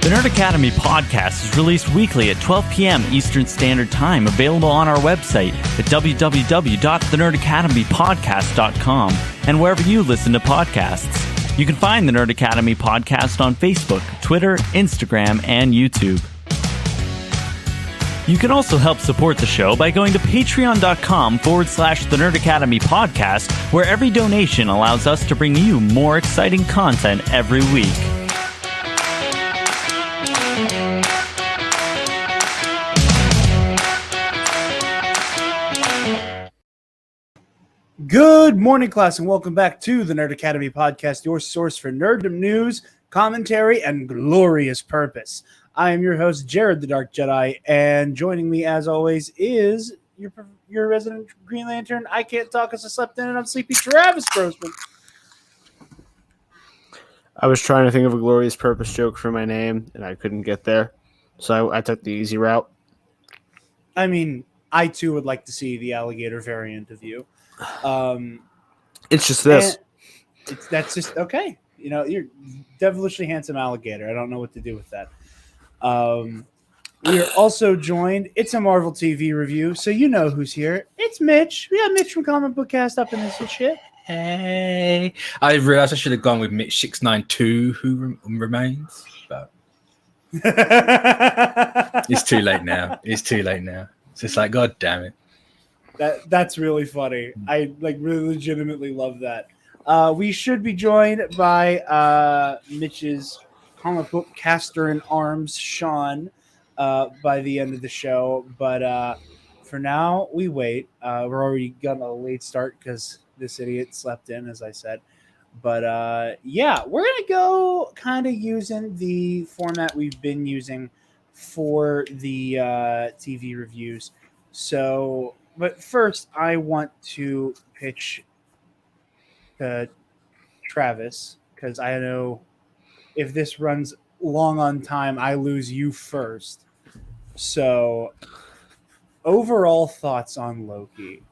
The Nerd Academy podcast is released weekly at 12 p.m. Eastern Standard Time, available on our website at www.thenerdacademypodcast.com and wherever you listen to podcasts. You can find the Nerd Academy podcast on Facebook, Twitter, Instagram, and YouTube. You can also help support the show by going to patreon.com/The Nerd Academy podcast, where every donation allows us to bring you more exciting content every week. Good morning, class, and welcome back to the Nerd Academy podcast, your source for nerddom news, commentary, and glorious purpose. I am your host, Jarod the Dark Jedi, and joining me, as always, is your resident Green Lantern. I can't talk as I slept in and I'm sleepy, Travis Grossman. I was trying to think of a glorious purpose joke for my name, and I couldn't get there, so I took the easy route. I mean, I too would like to see the alligator variant of you. It's just this. That's just okay. You know, you're devilishly handsome alligator. I don't know what to do with that. We are also joined. It's a Marvel TV review, so you know who's here. It's Mitch. We got Mitch from ComicBookCast up in this shit. Hey, I realized I should have gone with Mitch 692, who remains, but it's too late now. It's just like, God damn it. That's really funny. I really legitimately love that. We should be joined by Mitch's comic book caster in arms, Sean, by the end of the show. But for now, we wait. We're already got a late start because this idiot slept in, as I said. But yeah, we're going to go kind of using the format we've been using for the TV reviews. So... But first, I want to pitch to Travis, because I know if this runs long on time, I lose you first. So, overall thoughts on Loki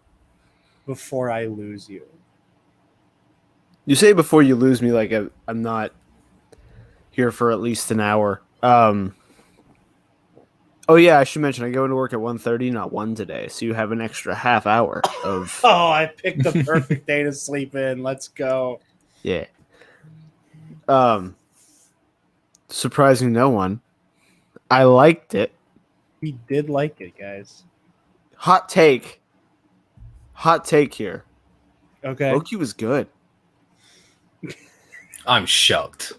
before I lose you. You say before you lose me like I'm not here for at least an hour. Oh, yeah, I should mention, I go into work at 1:30, not 1 today, so you have an extra half hour of... Oh, I picked the perfect day to sleep in. Let's go. Yeah. Surprising no one. I liked it. We did like it, guys. Hot take here. Okay. Loki was good. I'm shocked.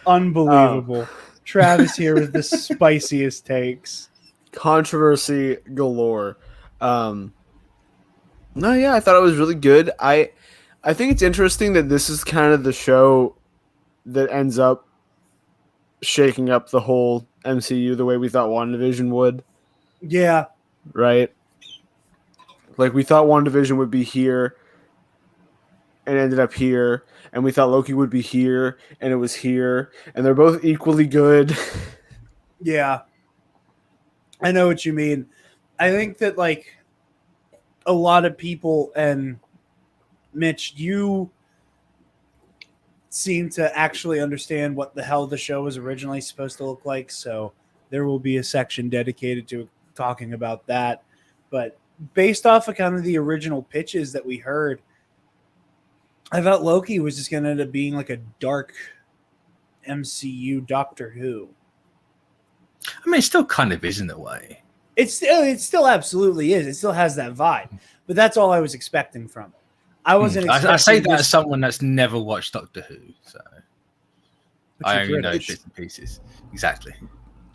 Unbelievable. Travis here with the spiciest takes. Controversy galore. No, yeah, I thought it was really good. I think it's interesting that this is kind of the show that ends up shaking up the whole MCU the way we thought WandaVision would. Yeah. Right? Like, we thought WandaVision would be here and ended up here, and we thought Loki would be here, and it was here, and they're both equally good. Yeah. I know what you mean. I think that, like, a lot of people, and Mitch, you seem to actually understand what the hell the show was originally supposed to look like, so there will be a section dedicated to talking about that. But based off of kind of the original pitches that we heard, I thought Loki was just going to end up being like a dark MCU Doctor Who. I mean, it still kind of is in a way. It still absolutely is. It still has that vibe. But that's all I was expecting from it. I wasn't expecting I say that as someone that's never watched Doctor Who, so I only know bits and pieces. Exactly.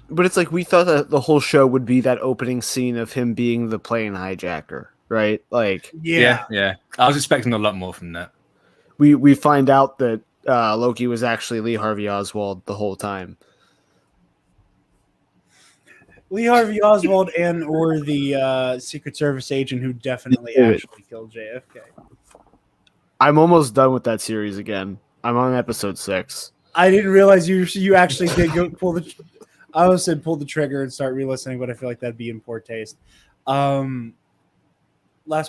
But it's like we thought that the whole show would be that opening scene of him being the plane hijacker, right? Like, yeah. I was expecting a lot more from that. We find out that Loki was actually Lee Harvey Oswald the whole time. Lee Harvey Oswald and or the Secret Service agent who definitely actually killed JFK. I'm almost done with that series again. I'm on episode 6. I didn't realize you actually did go pull the. I almost said pull the trigger and start re-listening, but I feel like that'd be in poor taste. Last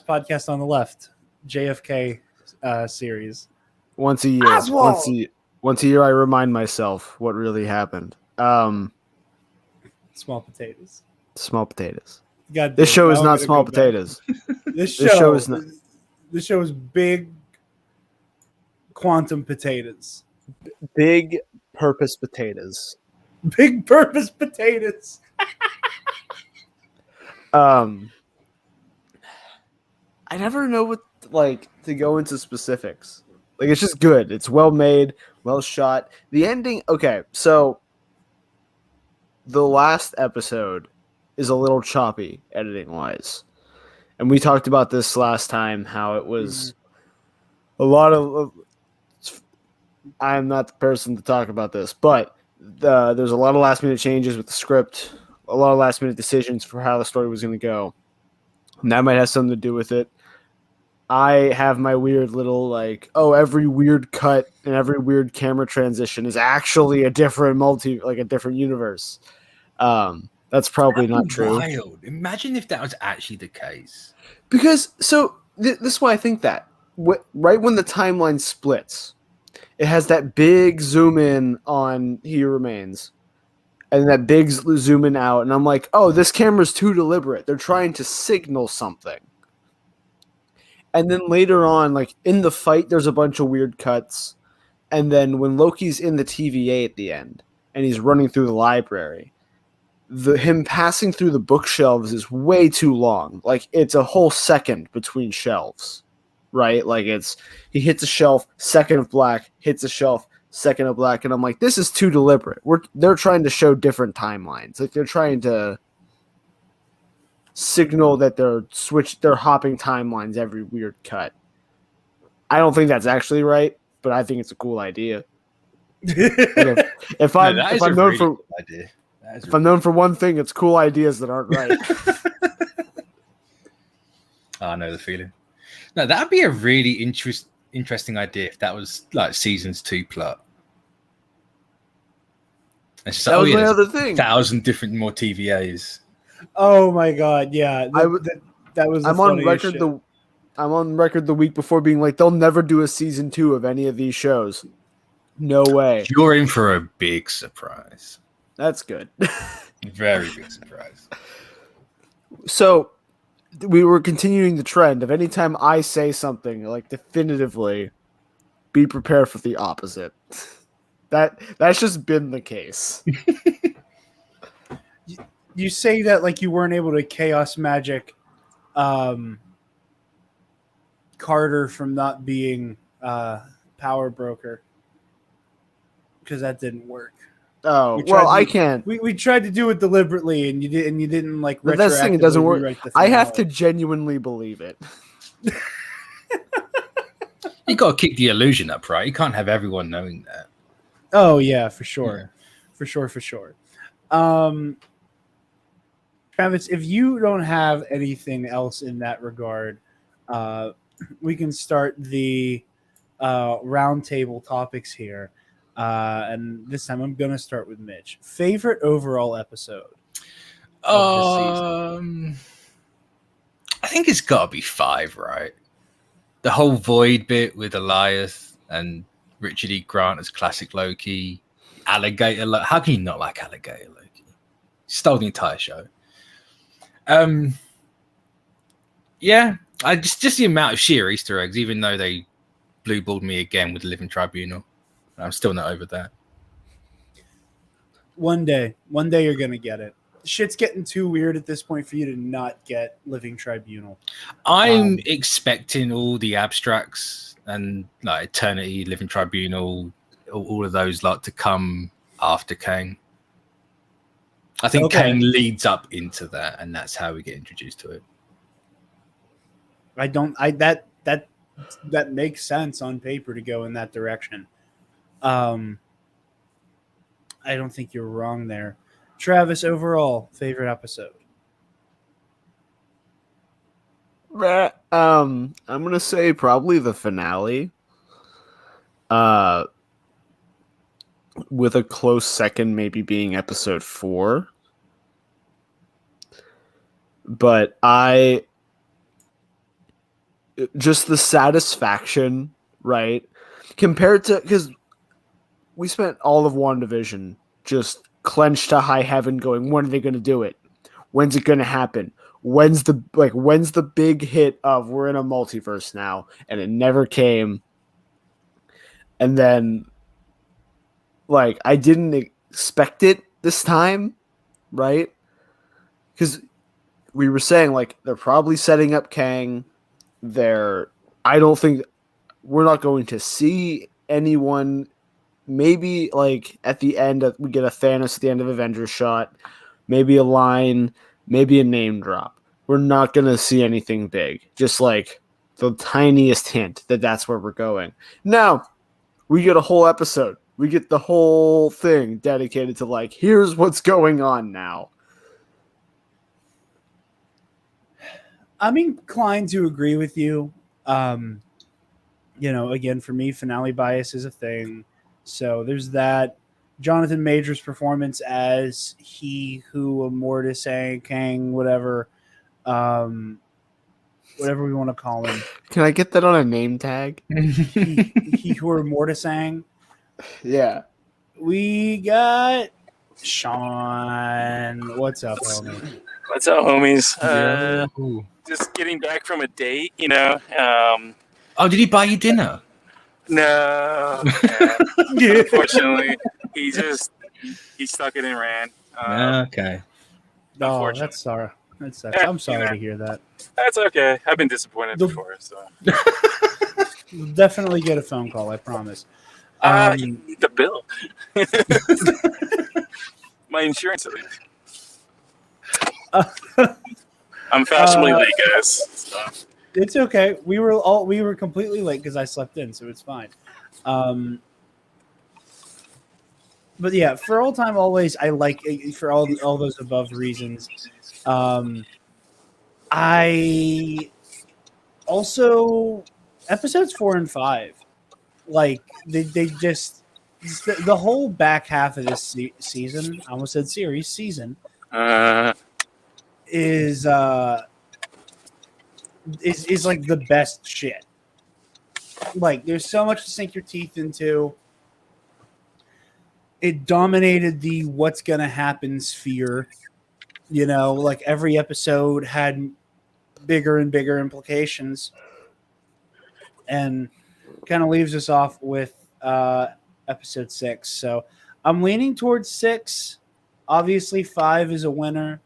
podcast on the left, JFK series. Once a year. Oswald! Once a year, I remind myself what really happened. Small potatoes. Small potatoes. God, This show is now I'm not gonna small go back. potatoes. This This show show is not. This show is big quantum potatoes. Big purpose potatoes. Big purpose potatoes. I never know what to go into specifics. Like, it's just good. It's well made, well shot. The ending, okay, so the last episode is a little choppy editing wise. And we talked about this last time, how it was a lot of I'm not the person to talk about this, but there's a lot of last minute changes with the script, a lot of last minute decisions for how the story was going to go. And that might have something to do with it. I have my weird little every weird cut and every weird camera transition is actually a different a different universe. That's probably not true. Wild. Imagine if that was actually the case. Because this is why I think that right when the timeline splits, it has that big zoom in on He Remains, and that big zoom in out, and I'm like, oh, this camera's too deliberate. They're trying to signal something. And then later on, like in the fight, there's a bunch of weird cuts. And then when Loki's in the TVA at the end, and he's running through the library, him passing through the bookshelves is way too long. Like, it's a whole second between shelves, right? Like, he hits a shelf, second of black, hits a shelf, second of black, and I'm like, this is too deliberate. They're trying to show different timelines. Like, they're trying to signal that they're hopping timelines every weird cut. I don't think that's actually right, but I think it's a cool idea. If I'm known for one thing, it's cool ideas that aren't right. I know the feeling. No, that'd be a really interesting idea if that was like season's 2 plot. It's just that was my other thing. 1,000 different more TVAs. Oh my god, yeah. That was. I'm on record I'm on record the week before being like, they'll never do a season 2 of any of these shows. No way. You're in for a big surprise. That's good. Very big surprise. So we were continuing the trend of anytime I say something like definitively, be prepared for the opposite. That's just been the case. You say that like you weren't able to chaos magic Carter from not being power broker because that didn't work. Oh, well, I can't. We tried to do it deliberately, and you didn't like. But that's the thing; it doesn't work. I have to genuinely believe it. You got to keep the illusion up, right? You can't have everyone knowing that. Oh yeah, for sure, for sure. Travis, if you don't have anything else in that regard, we can start the roundtable topics here. And this time I'm going to start with Mitch. Favorite overall episode of this season? I think it's got to be 5, right? The whole Void bit with Elias and Richard E. Grant as classic Loki. Alligator Loki. How can you not like Alligator Loki? Stole the entire show. Yeah, just the amount of sheer Easter eggs, even though they blue-balled me again with the Living Tribunal. I'm still not over that. One day you're gonna get it. Shit's getting too weird at this point for you to not get Living Tribunal. I'm expecting all the abstracts and like Eternity, Living Tribunal, all of those like to come after Kang. I think Kang leads up into that, and that's how we get introduced to it. That makes sense on paper to go in that direction. I don't think you're wrong there. Travis, overall favorite episode? I'm gonna say probably the finale. With a close second maybe being episode 4. But just the satisfaction, right? Compared to, because we spent all of WandaVision just clenched to high heaven going, when are they going to do it? When's it going to happen? When's the big hit of we're in a multiverse now? And it never came. And then like I didn't expect it this time, right? Because we were saying like they're probably setting up Kang. I don't think we're not going to see anyone. Maybe like at the end we get a Thanos at the end of Avengers shot, maybe a line, maybe a name drop. We're not going to see anything big. Just like the tiniest hint that that's where we're going. Now, we get a whole episode. We get the whole thing dedicated to like, here's what's going on now. I'm inclined to agree with you. Again, for me, finale bias is a thing. So there's that. Jonathan Major's performance as he who Immortus sang, Kang, whatever we want to call him. Can I get that on a name tag? he who Immortus sang. Yeah. We got Sean. What's up, homie? What's up, homies? Ooh. Just getting back from a date, Oh, did he buy you dinner? No. Unfortunately, he stuck it and ran. Okay. Oh, Unfortunately. that's sorry. I'm sorry to hear that. That's okay. I've been disappointed before, so. You'll definitely get a phone call, I promise. You need the bill. My insurance, at least. I'm fashionably late, guys. So. It's okay. We were completely late because I slept in, so it's fine. But yeah, for all time, always, I like for all those above reasons. I also episodes 4 and 5, like they just the whole back half of this season. I almost said season. Is like the best shit. Like there's so much to sink your teeth into. It dominated the what's gonna happen sphere. Like every episode had bigger and bigger implications, and kind of leaves us off with episode 6. So I'm leaning towards 6. Obviously 5 is a winner,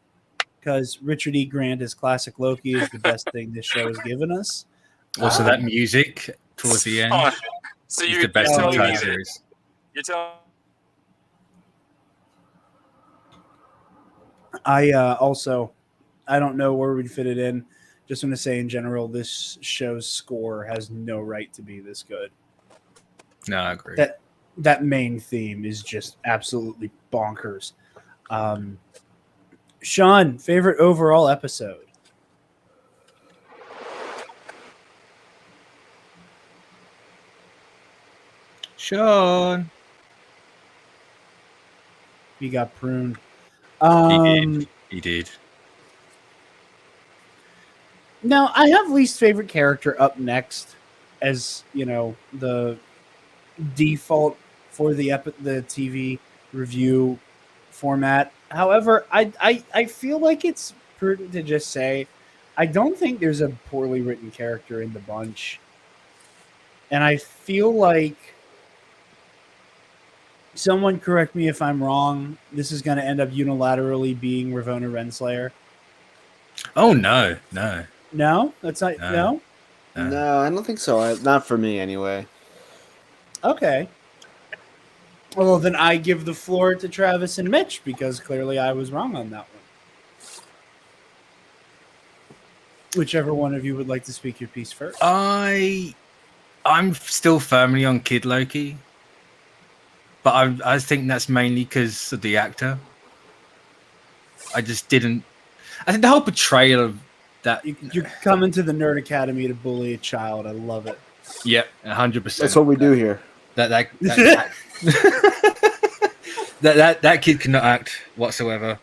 because Richard E. Grant as classic Loki is the best thing this show has given us. Also, that music towards the end So is you're the best telling entire me series. You're telling I don't know where we'd fit it in. Just want to say in general, this show's score has no right to be this good. No, I agree. That main theme is just absolutely bonkers. Sean, favorite overall episode? Sean. He got pruned. He did. Now, I have least favorite character up next as, the default for the TV review format. However, I feel like it's prudent to just say I don't think there's a poorly written character in the bunch. And I feel like, someone correct me if I'm wrong, this is going to end up unilaterally being Ravonna Renslayer. Oh, no. No? That's not... No? No, I don't think so. Not for me, anyway. Okay. Well, then I give the floor to Travis and Mitch, because clearly I was wrong on that one. Whichever one of you would like to speak your piece first. I'm still firmly on Kid Loki. But I think that's mainly because of the actor. I just didn't... I think the whole portrayal of that... You're coming to the Nerd Academy to bully a child. I love it. Yep, 100%. That's what we do here. That kid cannot act whatsoever.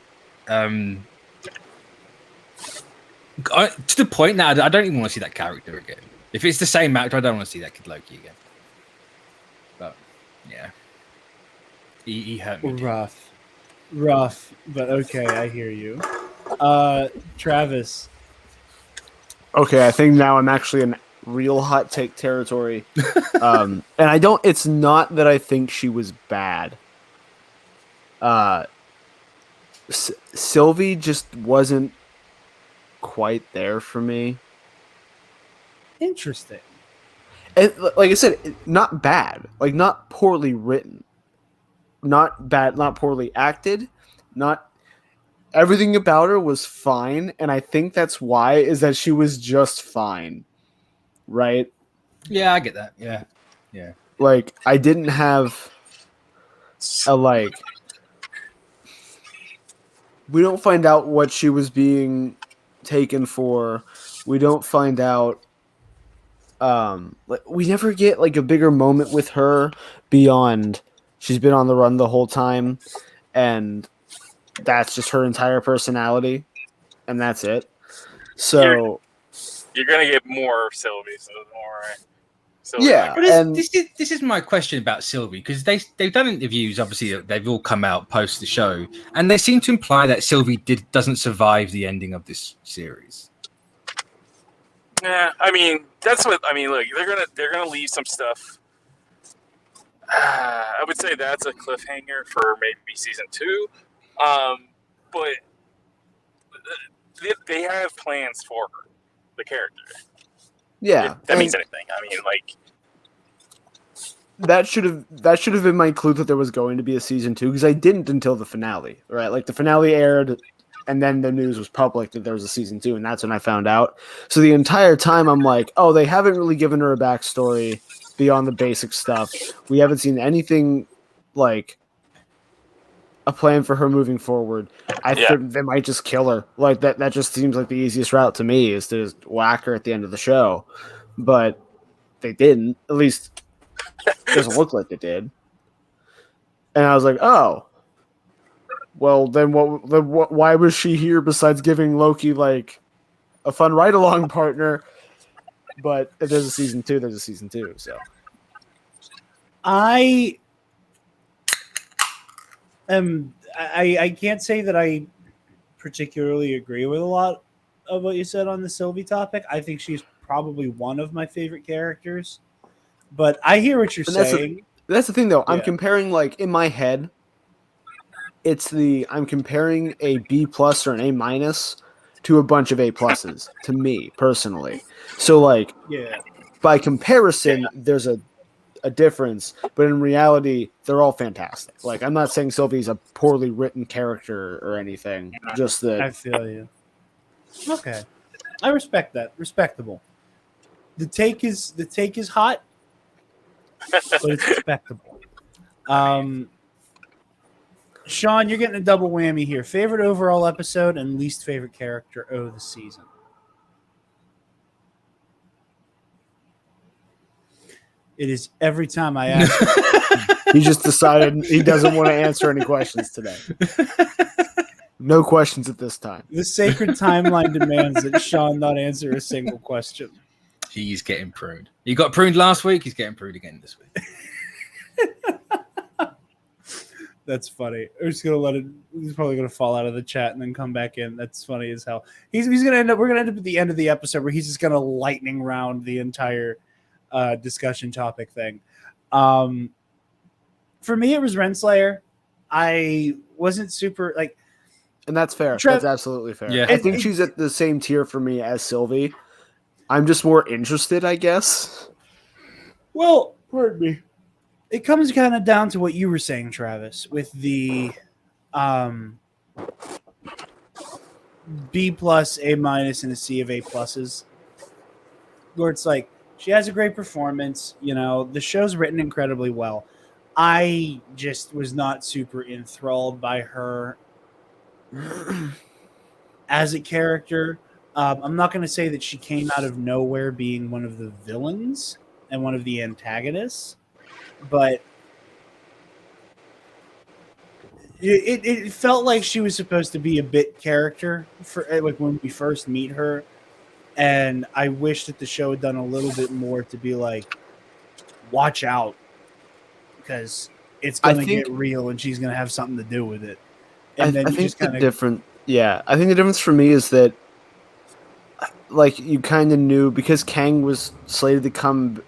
To the point now, I don't even want to see that character again. If it's the same actor, I don't want to see that Kid Loki again. But yeah, He hurt me. Rough, but okay, I hear you. Travis. Okay, I think now I'm actually in real hot take territory. And it's not that I think she was bad. Sylvie just wasn't quite there for me. Interesting. And like I said, not bad, like not poorly written, not bad, not poorly acted, not everything about her was fine, and I think that's why is that she was just fine, right? Yeah, I get that. Yeah. Like I didn't have a like. We don't find out what she was being taken for. We don't find out. We never get like a bigger moment with her beyond she's been on the run the whole time, and that's just her entire personality, and that's it. So You're gonna get more of Sylvie, so don't worry. Sylvie, yeah, But and this is my question about Sylvie, because they've done interviews. Obviously, they've all come out post the show, and they seem to imply that Sylvie doesn't survive the ending of this series. yeah, I mean that's what I mean. Look, they're gonna leave some stuff. I would say that's a cliffhanger for maybe season 2, but they have plans for her, the character. yeah, If that means anything. I mean, like that should have been my clue that there was going to be a season 2, because I didn't until the finale, right? Like the finale aired, and then the news was public that there was a season 2, and that's when I found out. So the entire time I'm like, oh, they haven't really given her a backstory beyond the basic stuff. We haven't seen anything like a plan for her moving forward. I think they might just kill her. Like that just seems like the easiest route to me, is to just whack her at the end of the show. But they didn't. At least it doesn't look like they did. And I was like, oh. Well, then why was she here besides giving Loki like a fun ride-along partner? But if there's a season 2, there's a season 2. So I can't say that I particularly agree with a lot of what you said on the Sylvie topic. I think she's probably one of my favorite characters. But I hear what you're saying. That's the thing, though. I'm Yeah. comparing, like, in my head, I'm comparing a B+ or an A- to a bunch of A+ to me, personally. So, like, Yeah. by comparison, there's a difference, but in reality, they're all fantastic. Like, I'm not saying Sylvie's a poorly written character or anything, just that. I feel you. Okay. I respect that. Respectable. The take is hot, but it's respectable. Sean, you're getting a double whammy here. Favorite overall episode and least favorite character of the season. It is every time I ask. He just decided he doesn't want to answer any questions today. No questions at this time. The sacred timeline demands that Sean not answer a single question. He's getting pruned. He got pruned last week. He's getting pruned again this week. That's funny. We're just gonna let it. He's probably gonna fall out of the chat and then come back in. That's funny as hell. He's gonna end up. We're gonna end up at the end of the episode where he's just gonna lightning round the entire discussion topic thing. For me, it was Renslayer. I wasn't super like, and that's fair. That's absolutely fair. Yeah. I think she's at the same tier for me as Sylvie. I'm just more interested, I guess. Well, pardon me. It comes kind of down to what you were saying, Travis, with the B+, A-, and a C of A+, where it's like, she has a great performance. You know, the show's written incredibly well. I just was not super enthralled by her as a character. I'm not going to say that she came out of nowhere being one of the villains and one of the antagonists, but it felt like she was supposed to be a bit character for like when we first meet her. And I wish that the show had done a little bit more to be like, watch out, because it's going to think- get real and she's going to have something to do with it. And I then you think just the kind of different. Yeah, I think the difference for me is that, like, you kind of knew because Kang was slated to come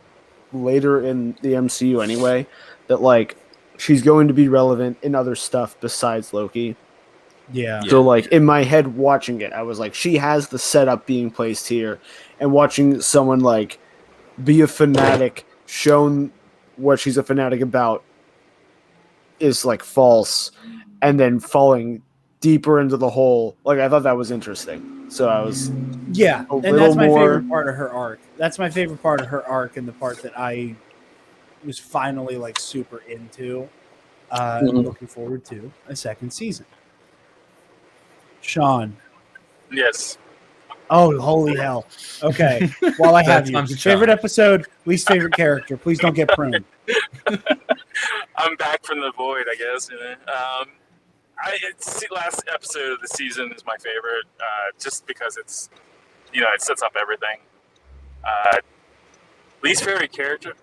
later in the MCU anyway, that like she's going to be relevant in other stuff besides Loki. yeah. So like in my head watching it, I was like, she has the setup being placed here, and watching someone like be a fanatic, shown what she's a fanatic about is like false, and then falling deeper into the hole. Like I thought that was interesting. So I was Yeah, a and little that's my more. favorite part of her arc. That's my favorite part of her arc, and the part that I was finally like super into. Mhm. Looking forward to a second season. Sean. Yes. Oh, holy hell. Okay. While I have Third you, time's a favorite charm. episode, least favorite character. Please don't get pruned. I'm back from the void, I guess. You know? It's the last episode of the season is my favorite, just because it's, it sets up everything. Least favorite character,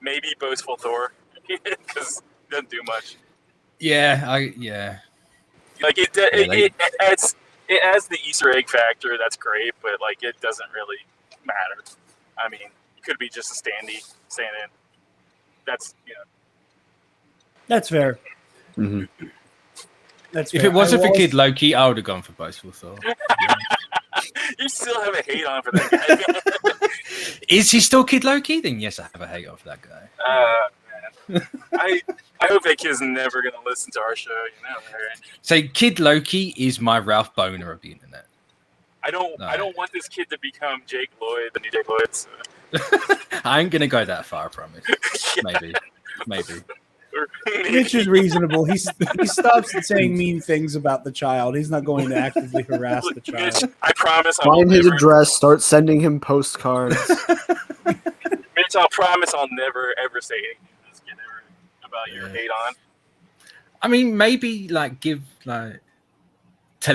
maybe boastful Thor, because it doesn't do much. Yeah. Like it adds the Easter egg factor. That's great, but like it doesn't really matter. I mean, it could be just a stand-in. That's That's fair. Mhm. That's If fair. it wasn't I for will Kid Loki, I would have gone for boastful Thor. You still have a hate on for that guy. Is he still Kid Loki? Then yes, I have a hate on for that guy. Man. I hope that kid's never gonna listen to our show. Right? So Kid Loki is my Ralph Boner of the internet. I don't want this kid to become Jake Lloyd, the new Jake Lloyd. So. I ain't gonna go that far, I promise. Maybe. Mitch is reasonable. He stops saying mean things about the child. He's not going to actively harass the child. Mitch, I promise. Find his address. Start sending him postcards. Mitch, I'll promise I'll never ever say anything to this kid ever about your hate on. I mean, maybe like tell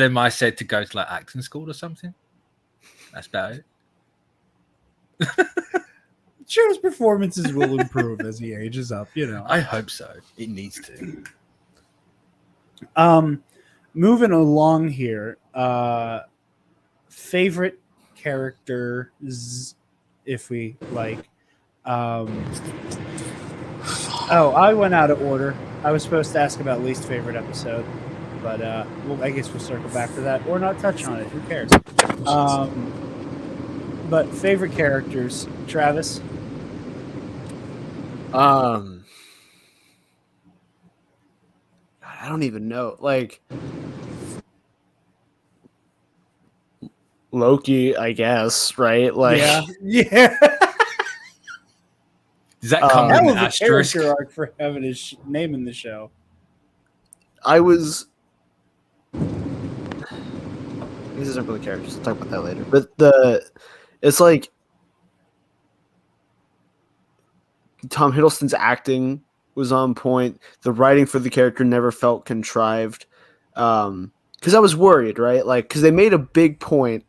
him I said to go to like acting school or something. That's about it. Sure, his performances will improve as he ages up. I hope so. It needs to. Moving along here. Favorite characters, if we like. I went out of order. I was supposed to ask about least favorite episode, but I guess we'll circle back to that or not touch on it. Who cares? But favorite characters, Travis. I don't even know. Like Loki, I guess, right? Like yeah. Does that come That with was an a asterisk? character arc for having his name in the show. I was. This isn't really characters. We'll talk about that later. But it's like Tom Hiddleston's acting was on point. The writing for the character never felt contrived. Because I was worried, right? Like, because they made a big point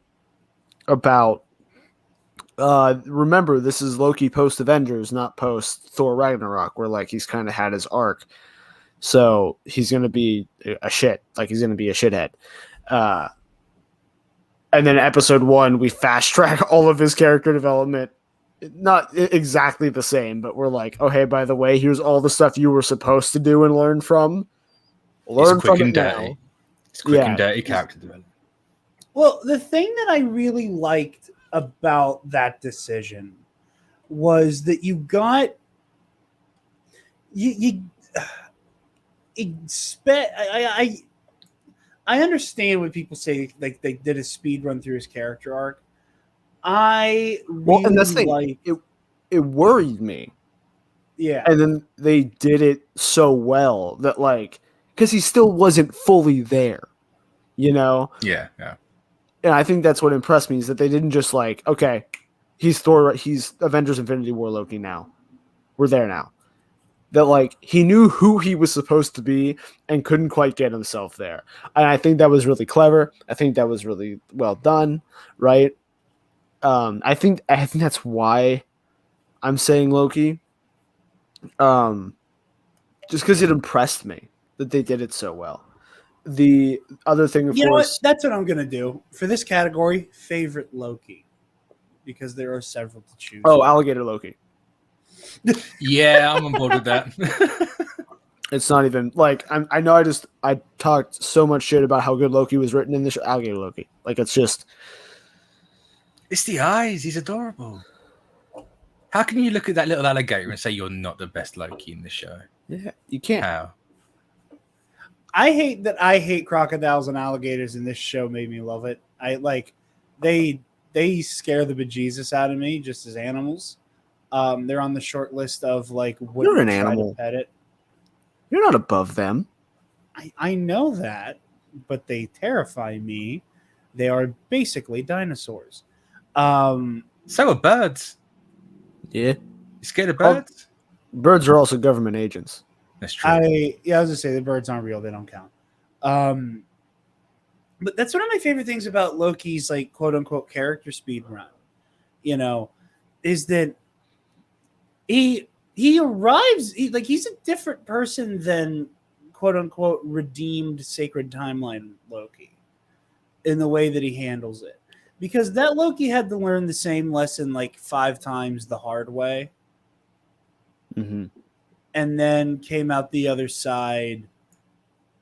about. Remember, this is Loki post Avengers, not post Thor Ragnarok, where like he's kind of had his arc. So he's gonna be a shit. Like he's gonna be a shithead. And then episode 1, we fast track all of his character development. Not exactly the same, but we're like, oh hey, by the way, here's all the stuff you were supposed to do and learn from. Learn It's quick from and it dirty. now. It's quick Yeah. and dirty character development. Well, the thing that I really liked about that decision was that you got you expect. I understand when people say like they did a speed run through his character arc. I really And that's the thing. like It worried me. yeah. And then they did it so well that like, because he still wasn't fully there, Yeah. And I think that's what impressed me is that they didn't just like, okay, he's Thor, he's Avengers Infinity War Loki now. We're there now. That like he knew who he was supposed to be and couldn't quite get himself there. And I think that was really clever. I think that was really well done, right? I think that's why I'm saying Loki. just because it impressed me that they did it so well. The other thing, of You know what? course, That's what I'm gonna do for this category. Favorite Loki, because there are several to choose. oh, Alligator Loki. Yeah, I'm on board with that. It's not even like I know I talked so much shit about how good Loki was written in this show. Alligator Loki. Like it's just It's the eyes. He's adorable. How can you look at that little alligator and say you're not the best Loki in the show? yeah, you can't. How? I hate crocodiles and alligators, and this show made me love it. I like they scare the bejesus out of me just as animals. They're on the short list of like You're an try animal. to pet it. You're not above them. I know that, but they terrify me. They are basically dinosaurs. So are birds. Yeah. You scared of Oh. birds? Birds are also government agents. That's true. I was gonna say the birds aren't real; they don't count. But that's one of my favorite things about Loki's like quote unquote character speed run. You know, is that he arrives he's a different person than quote unquote redeemed sacred timeline Loki in the way that he handles it. Because that Loki had to learn the same lesson like 5 times the hard way. Mm-hmm. And then came out the other side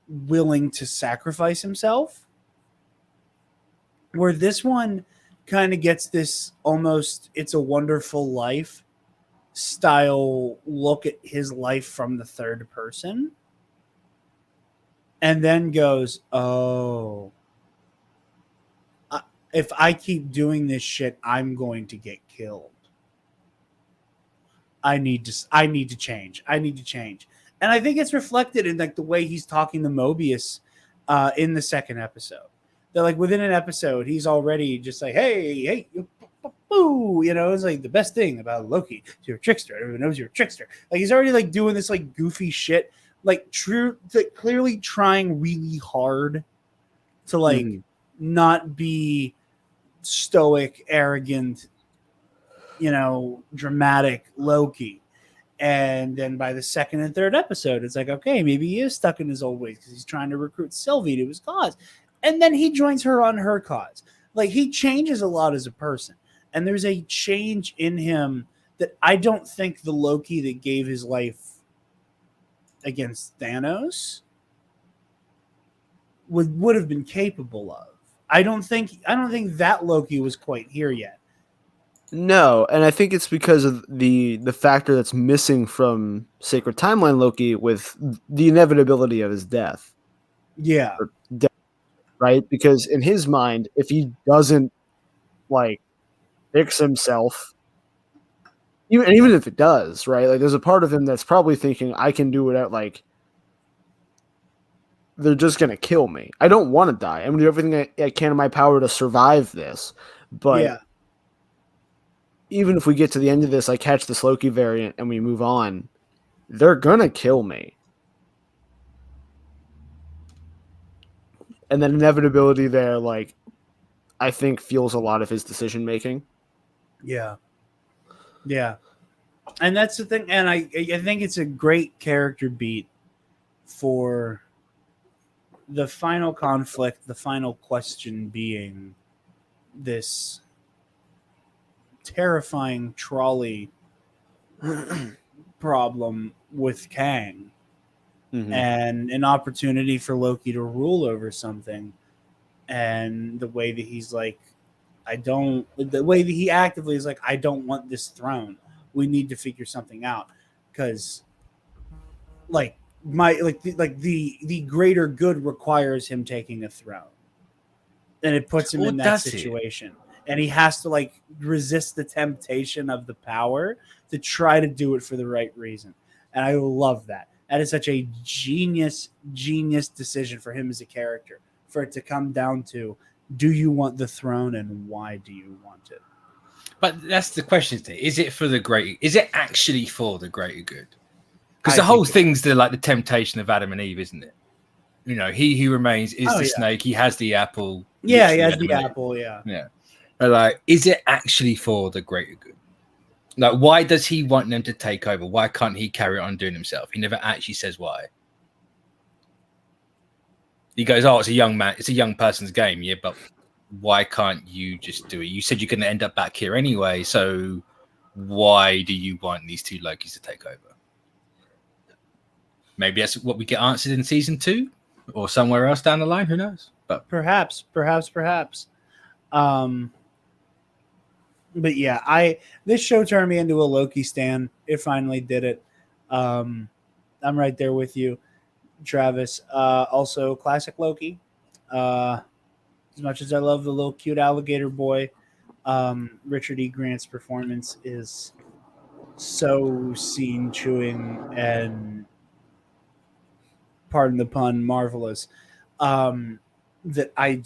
willing to sacrifice himself. Where this one kind of gets this almost It's a Wonderful Life style look at his life from the third person. And then goes, oh, if I keep doing this shit, I'm going to get killed. I need to change. I need to change. And I think it's reflected in like the way he's talking to Mobius in the second episode. That like within an episode, he's already just like, hey, boo, you know, it's like the best thing about Loki. You're a trickster. Everyone knows you're a trickster. Like he's already like doing this like goofy shit, like clearly trying really hard to like not be stoic, arrogant, you know, dramatic Loki. And then by the second and third episode, it's like, okay, maybe he is stuck in his old ways because he's trying to recruit Sylvie to his cause. And then he joins her on her cause. Like he changes a lot as a person. And there's a change in him that I don't think the Loki that gave his life against Thanos would have been capable of. I don't think that Loki was quite here yet. No, and I think it's because of the factor that's missing from Sacred Timeline Loki with the inevitability of his death. Yeah. Right? Because in his mind, if he doesn't like fix himself, even if it does, right? Like there's a part of him that's probably thinking, I can do whatever, like they're just gonna kill me. I don't want to die. I'm gonna do everything I can in my power to survive this. But yeah. Even if we get to the end of this, I catch this Loki variant and we move on, they're gonna kill me. And then inevitability there, like, I think fuels a lot of his decision making. Yeah. Yeah. And that's the thing. And I think it's a great character beat for the final conflict, the final question being this terrifying trolley problem with Kang. Mm-hmm. And an opportunity for Loki to rule over something. And the way that he's like, the way that he actively is like, I don't want this throne. We need to figure something out. Because the greater good requires him taking a throne. And it puts him in that situation. And he has to like resist the temptation of the power to try to do it for the right reason. And I love that. That is such a genius decision for him as a character, for it to come down to, do you want the throne and why do you want it? But that's the question. Is it for the greater? Is it actually for the greater good? Because the whole thing's the temptation of Adam and Eve, isn't it? You know, he who remains is the snake. He has the apple. Yeah, he has the apple. Yeah. Yeah. But like, is it actually for the greater good? Like, why does he want them to take over? Why can't he carry on doing himself? He never actually says why. He goes, "Oh, it's a young man. It's a young person's game." Yeah, but why can't you just do it? You said you're going to end up back here anyway, so why do you want these two Lokis to take over? Maybe that's what we get answered in season 2 or somewhere else down the line. Who knows? But perhaps. But yeah, this show turned me into a Loki stan. It finally did it. I'm right there with you, Travis. Also, classic Loki. As much as I love the little cute alligator boy, Richard E. Grant's performance is so scene chewing and, pardon the pun, marvelous. That I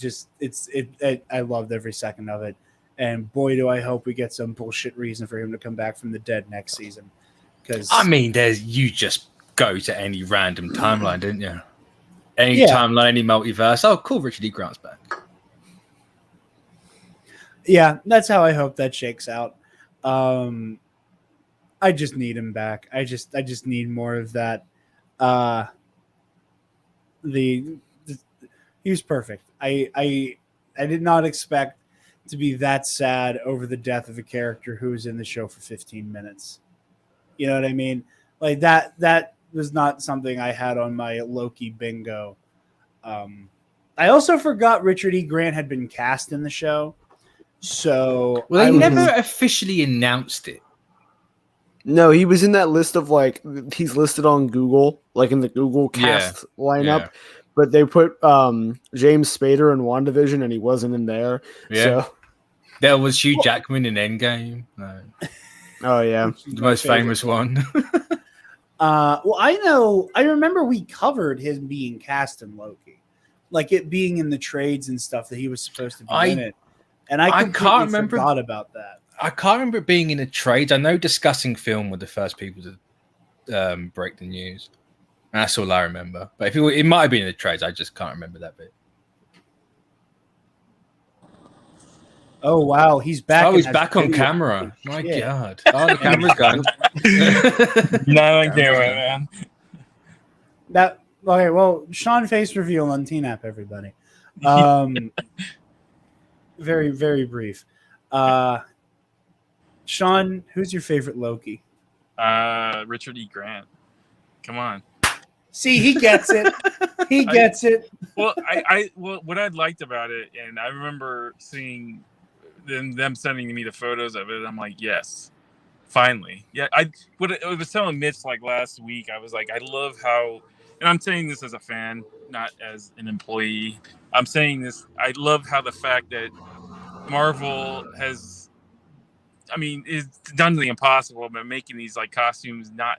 loved every second of it. And boy, do I hope we get some bullshit reason for him to come back from the dead next season. Because I mean, you just go to any random timeline, didn't you? Any timeline, any multiverse. Oh, cool, Richard E. Grant's back. Yeah, that's how I hope that shakes out. I just need him back. I just need more of that. He was perfect. I did not expect to be that sad over the death of a character who was in the show for 15 minutes. You know what I mean? Like that was not something I had on my Loki bingo. I also forgot Richard E. Grant had been cast in the show. So they never officially announced it. No, he was in that list of he's listed on Google, like in the Google cast lineup. Yeah. But they put James Spader in WandaVision, and he wasn't in there. Yeah, so. There was Hugh Jackman in Endgame. Oh yeah, the most famous one. Well, I remember we covered him being cast in Loki, like it being in the trades and stuff that he was supposed to be in it. And I can't remember. Forgot about that. I can't remember being in the trades. I know Discussing Film were the first people to break the news. That's all I remember. But it might have been in the trades. I just can't remember that bit. Oh, wow. He's back. Oh, he's back on camera. My God. Oh, the camera's gone. Not on camera, man. Okay, well, Sean face reveal on TNAP, everybody. Very, very brief. Sean, who's your favorite Loki? Richard E. Grant. Come on. See, he gets it. He gets it. Well, what I liked about it, and I remember seeing them sending me the photos of it. I'm like, yes, finally. Yeah, I was telling Mitch last week. I was like, I love how, and I'm saying this as a fan, not as an employee. I'm saying this. I love how the fact that Marvel has, it's done the impossible by making these costumes not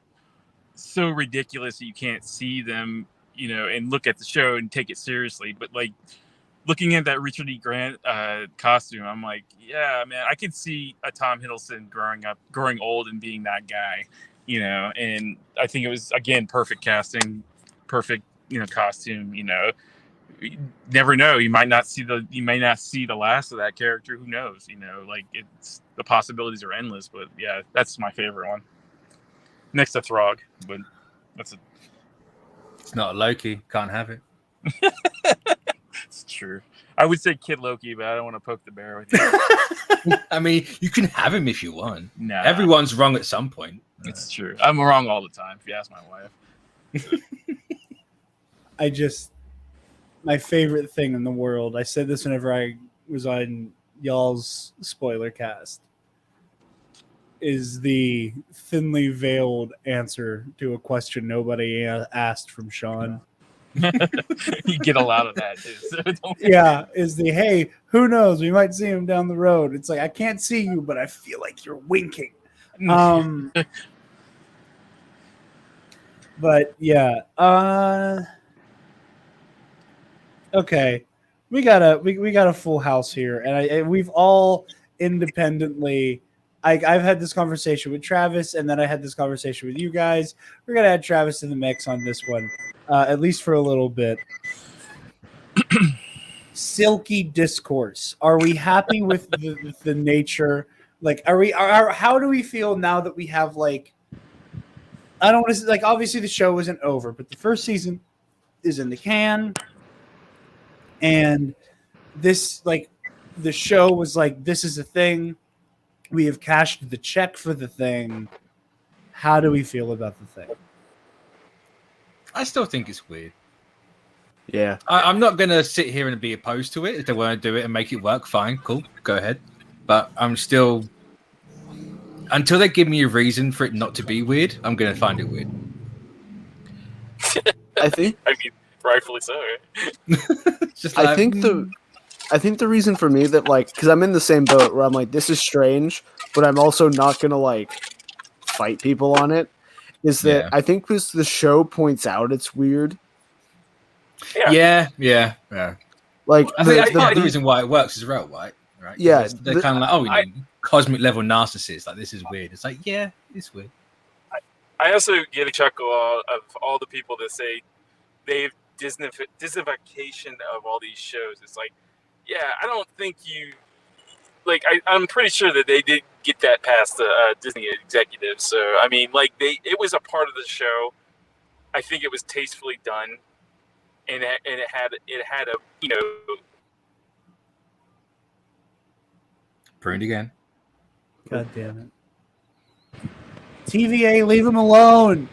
so ridiculous that you can't see them, and look at the show and take it seriously. But looking at that Richard E. Grant costume, I'm like, yeah, man, I could see a Tom Hiddleston growing old and being that guy, and I think it was, again, perfect casting, perfect, costume, you never know. You might not see the last of that character. Who knows? It's, the possibilities are endless, but yeah, that's my favorite one. Next to Throg, but that's it. It's not a Loki. Can't have it. It's true. I would say Kid Loki, but I don't want to poke the bear with you. You can have him if you want. Nah. Everyone's wrong at some point. It's true. I'm wrong all the time, if you ask my wife. My favorite thing in the world, I said this whenever I was on y'all's spoiler cast, is the thinly veiled answer to a question nobody asked from Sean. You get a lot of that, too. So yeah, is the, hey, who knows? We might see him down the road. It's like, I can't see you, but I feel like you're winking. But yeah, okay, we got a full house here, and we've all independently. I've had this conversation with Travis, and then I had this conversation with you guys. We're gonna add Travis to the mix on this one, at least for a little bit. Silky discourse. Are we happy with the nature Like, how do we feel now that we have like? I don't want to like. Obviously, the show isn't over, but the first season is in the can, and this like the show was like, this is a thing. We have cashed the check for the thing. How do we feel about the thing? I still think it's weird. Yeah. I'm not going to sit here and be opposed to it. If they want to do it and make it work, fine, cool, go ahead. But I'm still, until they give me a reason for it not to be weird, I'm going to find it weird. I think. I mean, rightfully so. Just like, I think the reason for me that like, because I'm in the same boat where I'm like, this is strange, but I'm also not gonna like fight people on it. Is that I think because the show points out it's weird. Yeah. Like I think that's part of the reason why it works as well, right? Yeah, they're kind of like, oh, cosmic level narcissists. Like, this is weird. It's like, yeah, it's weird. I also get a chuckle of all the people that say they've Disneyfication of all these shows. It's like, yeah, I don't think you like. I'm pretty sure that they did get that past the Disney executives. So I mean, like it was a part of the show. I think it was tastefully done, and it had a Pruned again. God damn it. TVA, leave him alone.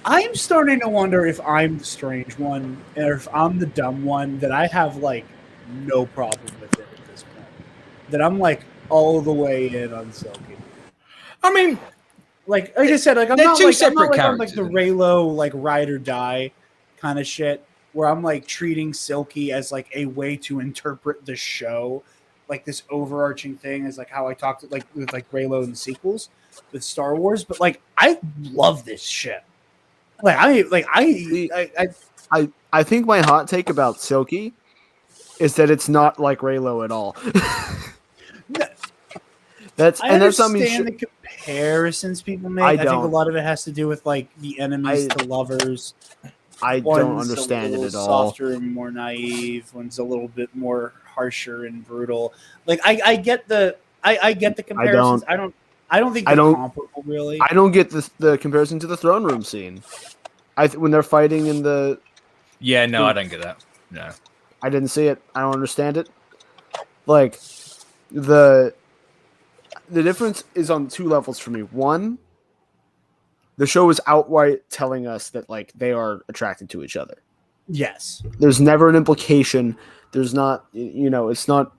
I'm starting to wonder if I'm the strange one or if I'm the dumb one, that I have like no problem with it at this point. That I'm like all the way in on Silky. I mean, like I said, like I'm they're not two like separate on like the characters. Raylo like ride or die kind of shit, where I'm like treating Silky as like a way to interpret the show, like this overarching thing is like how I talked like with like Raylo in the sequels with Star Wars. But like I love this shit. I think my hot take about Silky is that it's not like Raylo at all. That's understand the comparisons people make. I think a don't. lot of it has to do with like the enemies to lovers. I don't understand it at all. Softer and more naive. One's a little bit more harsher and brutal. Like I get the comparisons. I don't think they're comparable, really. I don't get the comparison to the throne room scene. When they're fighting in the... Yeah, no, I don't get that. No. I didn't see it. I don't understand it. Like, the difference is on two levels for me. One, the show is outright telling us that, like, they are attracted to each other. Yes. There's never an implication. There's not, it's not...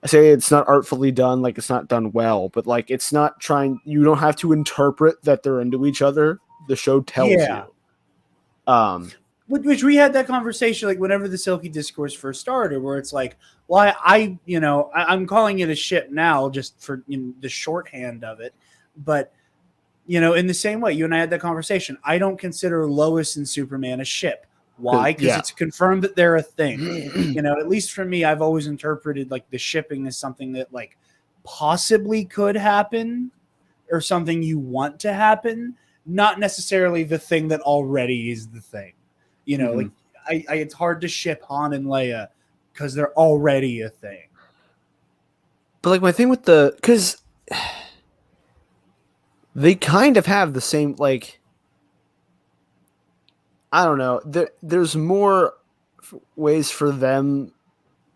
I say it's not artfully done, like it's not done well, but like it's not trying. You don't have to interpret that they're into each other. The show tells you. Which we had that conversation like whenever the Silky discourse first started, where it's like, well, I'm calling it a ship now just for the shorthand of it, but in the same way, you and I had that conversation. I don't consider Lois and Superman a ship. Why? Because it's confirmed that they're a thing. At least for me, I've always interpreted like the shipping as something that like possibly could happen or something you want to happen, not necessarily the thing that already is the thing. Like it's hard to ship Han and Leia because they're already a thing. But like my thing with because they kind of have the same like. I don't know. There's more ways for them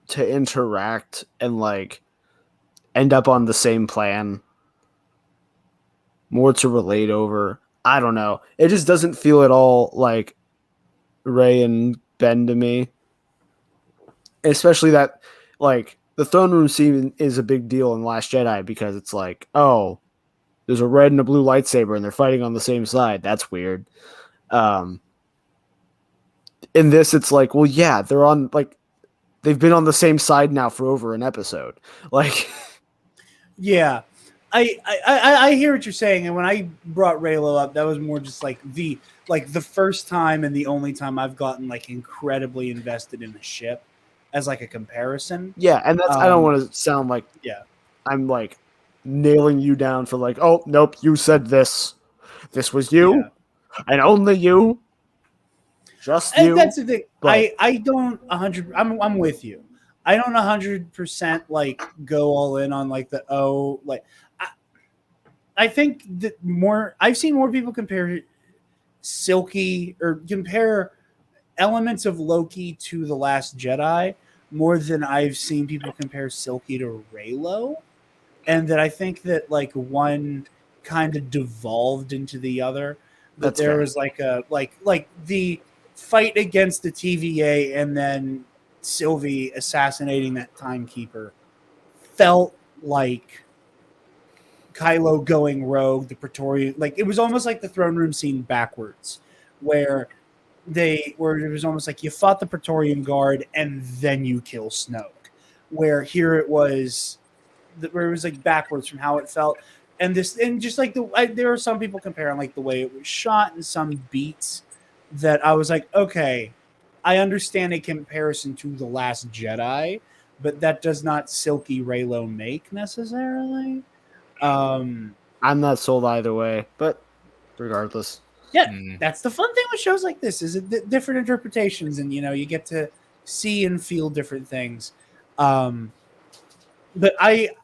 to interact and like end up on the same plan. More to relate over. I don't know. It just doesn't feel at all like Rey and Ben to me. Especially that like the throne room scene is a big deal in Last Jedi because it's like, oh, there's a red and a blue lightsaber and they're fighting on the same side. That's weird. In this, it's like, well, yeah, they're on like they've been on the same side now for over an episode. Like, yeah, I hear what you're saying, and when I brought Raylo up, that was more just like the first time and the only time I've gotten like incredibly invested in a ship as like a comparison. Yeah, and that's I don't want to sound like I'm like nailing you down for like, oh nope, you said this was you, and only you. Just you. And that's the thing. I don't 100. I'm with you. I don't 100% like go all in on like the I think that I've seen more people compare Silky or compare elements of Loki to The Last Jedi more than I've seen people compare Silky to Raylo, and that I think that like one kind of devolved into the other. That That's there fair. was like a like the fight against the TVA and then Sylvie assassinating that timekeeper felt like Kylo going rogue, the Praetorian, like it was almost like the throne room scene backwards, where it was almost like you fought the Praetorian Guard and then you kill Snoke. Where here it was, where it was like backwards from how it felt, and just like there are some people comparing like the way it was shot and some beats that I was like, okay, I understand a comparison to The Last Jedi, but that does not Silky Raylo make necessarily. I'm not sold either way, but regardless. Yeah, Mm. that's the fun thing with shows like this is different interpretations, and you get to see and feel different things. But I'm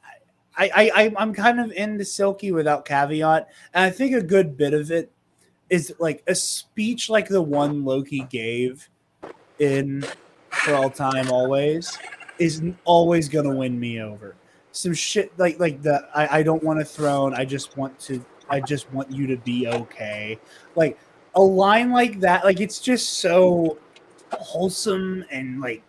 kind of into Silky without caveat, and I think a good bit of it is like a speech like the one Loki gave in For All Time Always is always gonna win me over. Some shit like I don't want a throne, I just want you to be okay. Like a line like that, like it's just so wholesome, and like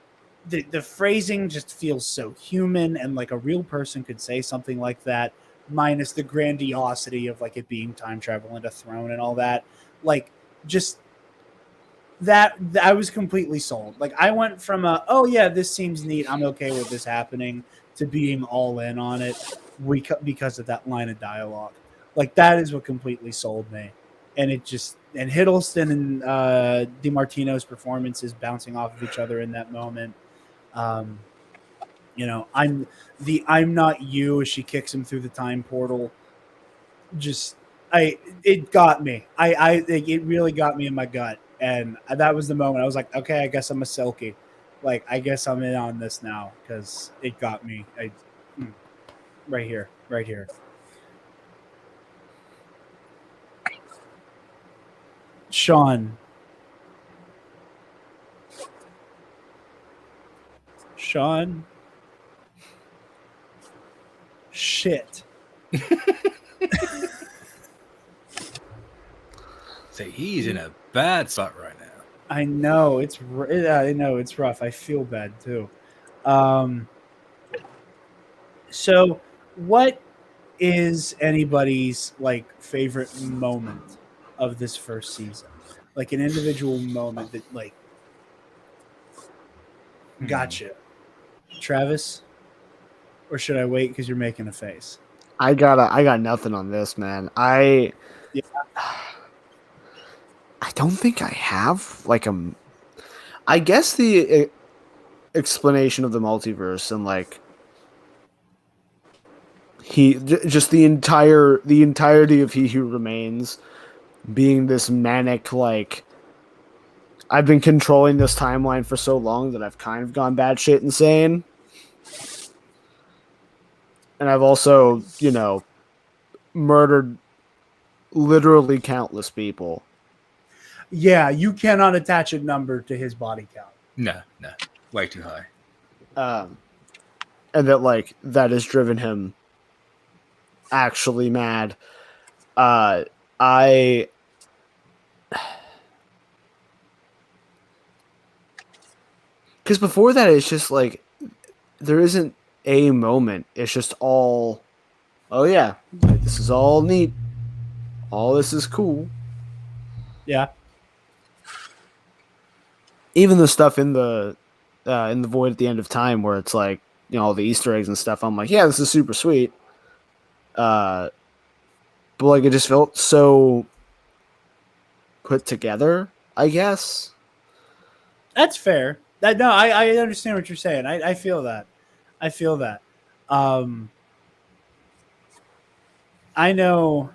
the phrasing just feels so human, and like a real person could say something like that, minus the grandiosity of like it being time travel and a throne and all that. Like just that I was completely sold. Like I went from oh yeah, this seems neat, I'm okay with this happening, to being all in on it because of that line of dialogue. Like that is what completely sold me. And it just, and Hiddleston and DiMartino's performances bouncing off of each other in that moment. I'm not you as she kicks him through the time portal. Just it got me. It really got me in my gut, and that was the moment I was like, okay, I guess I'm a Silky. Like I guess I'm in on this now because it got me. Right here, right here. Sean. Shit. So he's in a bad spot right now. I know it's rough. I feel bad too. So what is anybody's like favorite moment of this first season? Like an individual moment that like gotcha. Travis? Or should I wait because you're making a face? I got nothing on this, man. I don't think I have like I guess the explanation of the multiverse and like just the entirety of He Who Remains being this manic, like I've been controlling this timeline for so long that I've kind of gone batshit insane. And I've also, murdered literally countless people. Yeah, you cannot attach a number to his body count. No, way too high. And that has driven him actually mad. Because before that, it's just like there isn't a moment. It's just all, oh yeah, this is all neat. All this is cool. Yeah. Even the stuff in the void at the end of time, where it's like all the Easter eggs and stuff. I'm like, yeah, this is super sweet. But like it just felt so put together, I guess. That's fair. I understand what you're saying. I feel that. I know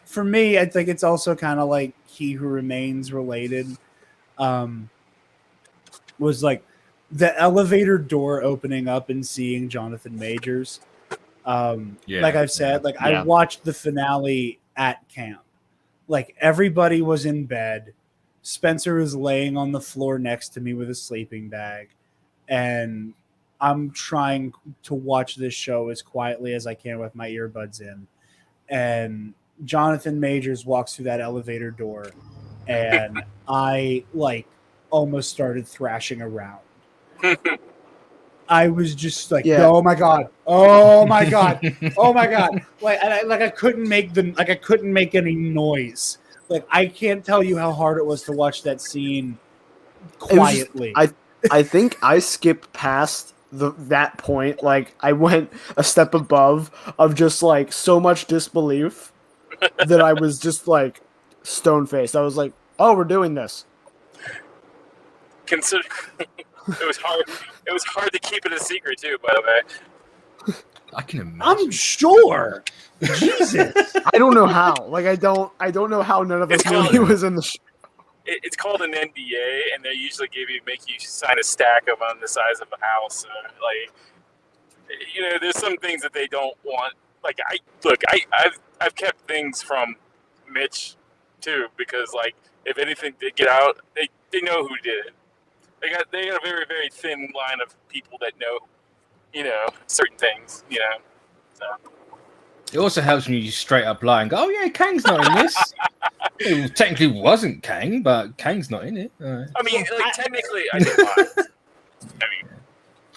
for me, I think it's also kind of like He Who Remains related. Was like the elevator door opening up and seeing Jonathan Majors. Like I've said, I watched the finale at camp. Like everybody was in bed. Spencer was laying on the floor next to me with a sleeping bag, and I'm trying to watch this show as quietly as I can with my earbuds in. And Jonathan Majors walks through that elevator door, and I almost started thrashing around. I was just like, oh my god, oh my god, oh my god! I couldn't make any noise. Like I can't tell you how hard it was to watch that scene quietly. I think I skipped past that point. Like I went a step above of just like so much disbelief that I was just like stone faced. I was like, oh, we're doing this. Consider it was hard. It was hard to keep it a secret too. By the way, I can imagine. I'm sure. Jesus, I don't know how. Like I don't know how none of us knew he was in the show. It's called an NDA, and they usually make you sign a stack of them the size of a house. There's some things that they don't want. Like I've kept things from Mitch too, because like if anything did get out, they know who did it. They got a very, very thin line of people that know, certain things, So. It also helps when you straight up lie and go, oh yeah, Kang's not in this. It technically wasn't Kang, but Kang's not in it. I mean, technically, I did lie. I mean,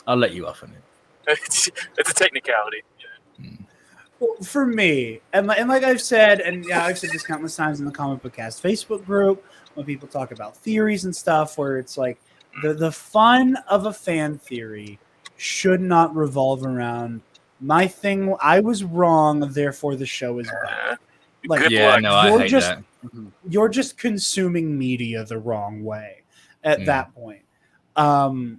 I'll let you off on it. It's a technicality. Well, for me, and like I've said, and I've said this countless times in the Comic Book Cast Facebook group, when people talk about theories and stuff, where it's like the fun of a fan theory should not revolve around my thing. I was wrong, therefore the show is bad. Like, good luck. No, I hate that. You're just consuming media the wrong way at that point. And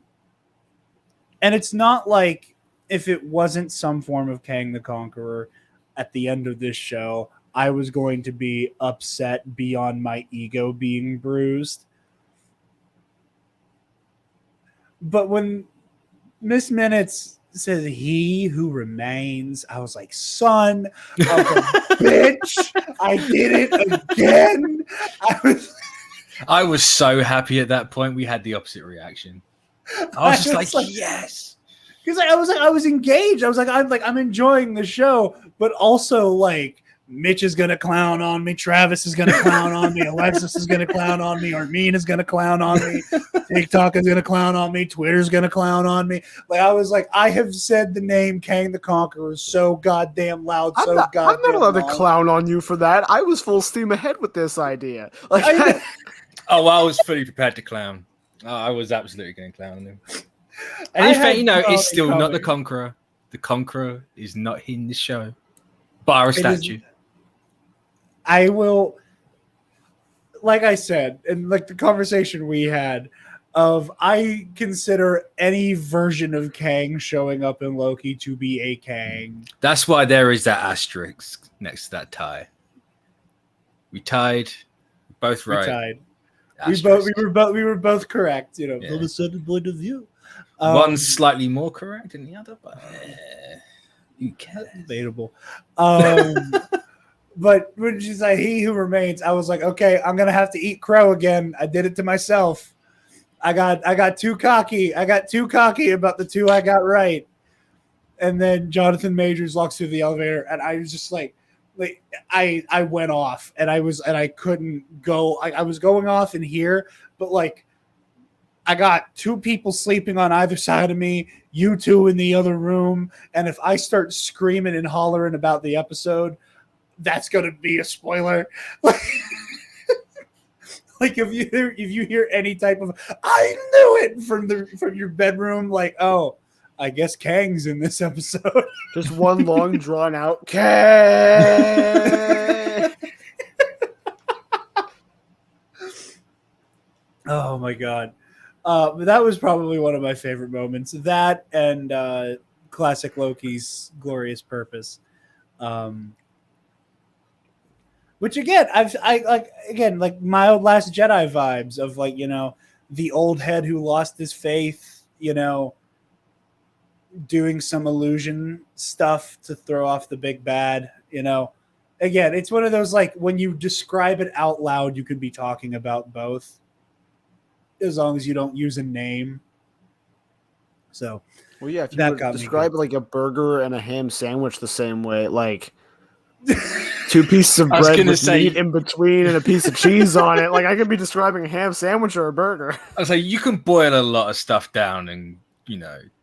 it's not like if it wasn't some form of Kang the Conqueror at the end of this show, I was going to be upset beyond my ego being bruised. But when Miss Minutes says he who remains, I was like, son of a bitch, I did it again. I was so happy at that point. We had the opposite reaction. I was just like yes. Because I was engaged. I was like, I'm enjoying the show, but also like Mitch is gonna clown on me, Travis is gonna clown on me, Alexis is gonna clown on me, Armin is gonna clown on me, TikTok is gonna clown on me, Twitter's gonna clown on me. Like I was like, I have said the name Kang the Conqueror so goddamn loud, I'm not allowed to clown on you for that. I was full steam ahead with this idea. Like, I was fully prepared to clown. I was absolutely going to clown on him. And in fact, it's still not the Conqueror. The Conqueror is not in the show. Bar a statue. I will, like I said, and like the conversation we had of I consider any version of Kang showing up in Loki to be a Kang. That's why there is that asterisk next to that tie. We tied, both right. We tied. We were both correct, from a certain point of view. One's slightly more correct than the other, but who cares? Debatable. But when she's like, he who remains, I was like, okay, I'm gonna have to eat crow again. I did it to myself. I got too cocky. I got too cocky about the two I got right. And then Jonathan Majors walks through the elevator, and I was just like I went off, and I couldn't go. I was going off in here, but like I got two people sleeping on either side of me, you two in the other room, and if I start screaming and hollering about the episode, that's going to be a spoiler. Like if you hear any type of I knew it from your bedroom, like, oh, I guess Kang's in this episode. Just one long drawn out Kang. Oh my god. But that was probably one of my favorite moments. That and classic Loki's glorious purpose. Which again, like my old Last Jedi vibes of like, the old head who lost his faith doing some illusion stuff to throw off the big bad. Again, it's one of those, like, when you describe it out loud, you could be talking about both, as long as you don't use a name. So, well, yeah, if you that would got me describe good. like a burger and a ham sandwich the same way, like 2 pieces of I was bread gonna with say- meat in between and a piece of cheese on it, like I could be describing a ham sandwich or a burger. I was like, you can boil a lot of stuff down and,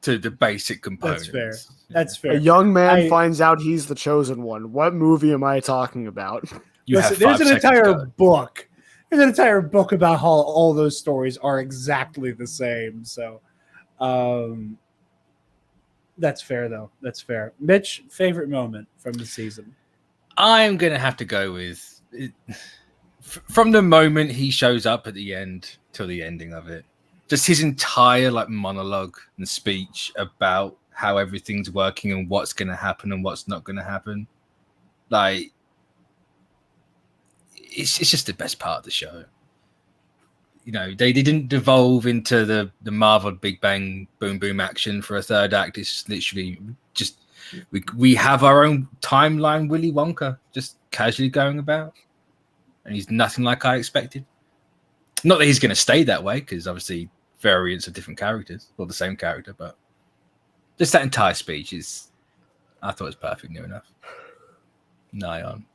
to the basic components. That's fair. That's fair. A young man I- finds out he's the chosen one. What movie am I talking about? You Listen, have there's 5 an seconds entire to go. book. There's an entire book about how all those stories are exactly the same. So, that's fair, though. That's fair. Mitch, favorite moment from the season? I'm going to have to go with from the moment he shows up at the end till the ending of it. Just his entire monologue and speech about how everything's working and what's going to happen and what's not going to happen. It's just the best part of the show. They didn't devolve into the Marvel Big Bang Boom Boom action for a third act. It's literally just we have our own timeline Willy Wonka just casually going about, and he's nothing like I expected. Not that he's going to stay that way, because obviously variants of different characters or the same character, but just that entire speech I thought it was perfect. Near enough. Nigh on.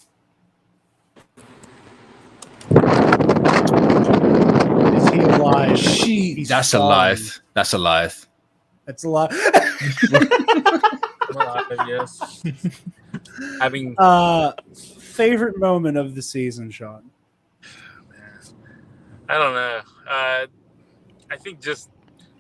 Is he alive? That's a lie. That's a lie. That's a lie. Yes. I mean, Favorite moment of the season, Sean? I don't know. I think just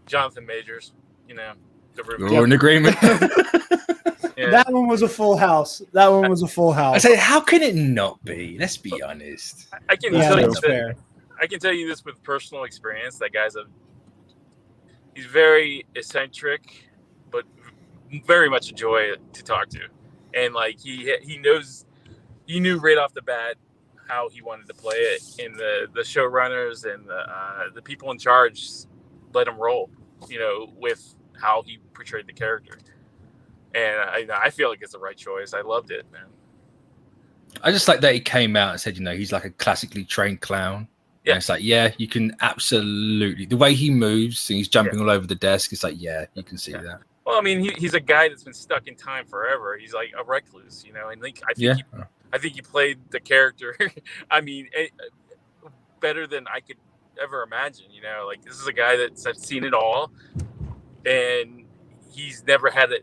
Jonathan Majors. The roommate. We're all in agreement. Yeah. That one was a full house. That one was a full house. I say, how can it not be? Let's be honest. I can Yeah, tell you that's that, fair. I can tell you this with personal experience. That guy's he's very eccentric, but very much a joy to talk to, and he knew right off the bat how he wanted to play it, and the showrunners and the people in charge let him roll, with how he portrayed the character, and I feel like it's the right choice. I loved it, man. I just like that he came out and said, he's like a classically trained clown. Yeah. And it's like, yeah, you can absolutely. The way he moves and he's jumping all over the desk, it's like, yeah, you can see that. Well, I mean, he's a guy that's been stuck in time forever. He's like a recluse, and I think he played the character. I mean, better than I could ever imagine. This is a guy that's seen it all, and he's never had an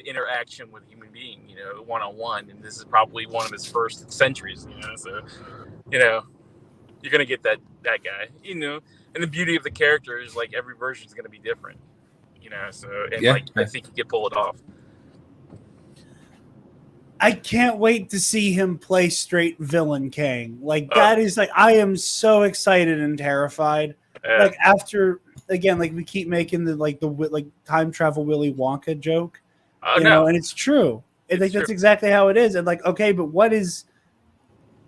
interaction with a human being, one-on-one, and this is probably one of his first centuries. So you're gonna get that guy, and the beauty of the character is every version is gonna be different, so I think he could pull it off. I can't wait to see him play straight villain Kang. That is I am so excited and terrified. After again, we keep making the time travel Willy Wonka joke, and it's true. That's exactly how it is. And okay, but what is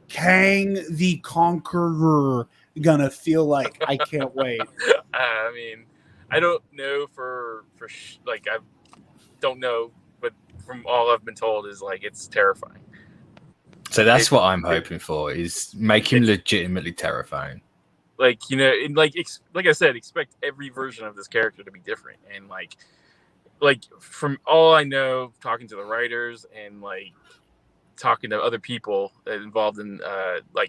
Kang the Conqueror gonna feel like? I can't wait. I mean, I don't know I don't know, but from all I've been told is it's terrifying. So that's what I'm hoping for, is make him legitimately terrifying. Like I said, expect every version of this character to be different, and from all I know, talking to the writers and talking to other people involved in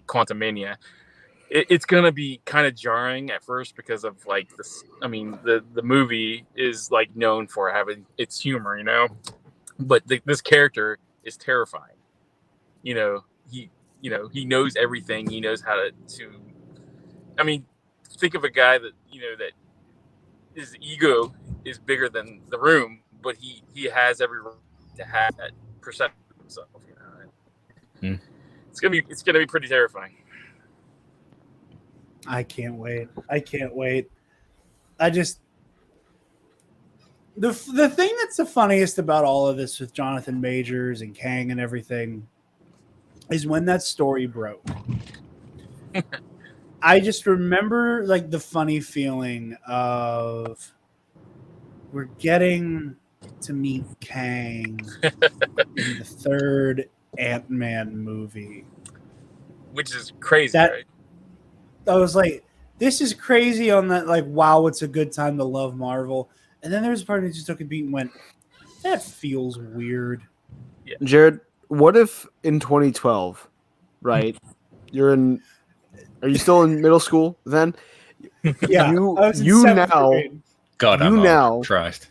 Quantum Mania, it's gonna be kind of jarring at first because of this. I mean, the movie is known for having its humor, but this character is terrifying. He knows everything. He knows how to. I mean, think of a guy that that his ego is bigger than the room, but he has every right to have that perception of himself. It's gonna be pretty terrifying. I can't wait. I just the thing that's the funniest about all of this with Jonathan Majors and Kang and everything is when that story broke. I just remember the funny feeling of we're getting to meet Kang in the third Ant-Man movie. Which is crazy, That- right? I was like, this is crazy on that, like, wow, it's a good time to love Marvel. And then there's a part of me that just took a beat and went, that feels weird. Jared, what if in 2012, right? Are you still in middle school then? Yeah, I was in seventh grade. God, You I'm now- old. Christ.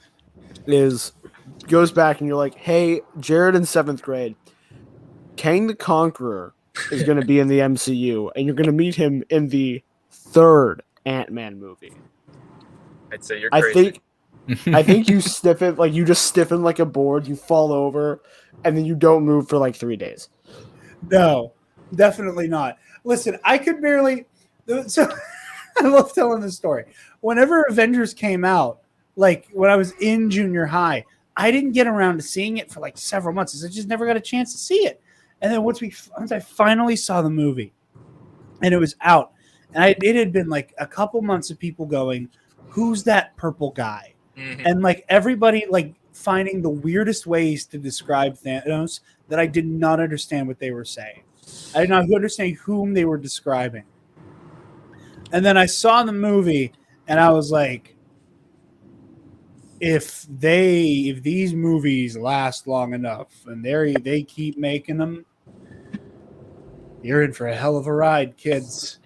Goes back and you're like, hey, Jared in 7th grade, Kang the Conqueror is going to be in the MCU, and you're going to meet him in the third Ant-Man movie. I'd say you're I crazy. think you stiffen, like you just stiffen like a board, you fall over, and then you don't move for like 3 days. No, definitely not. Listen, I could barely. So I love telling this story. Whenever Avengers came out, like when I was in junior high, I didn't get around to seeing it for like several months. I just never got a chance to see it. And then once I finally saw the movie, and it was out, and it had been like a couple months of people going, "Who's that purple guy?" Mhm. And like everybody like finding the weirdest ways to describe Thanos that I did not understand what they were saying. I did not understand whom they were describing. And then I saw the movie and I was like, if these movies last long enough and they keep making them, you're in for a hell of a ride, kids.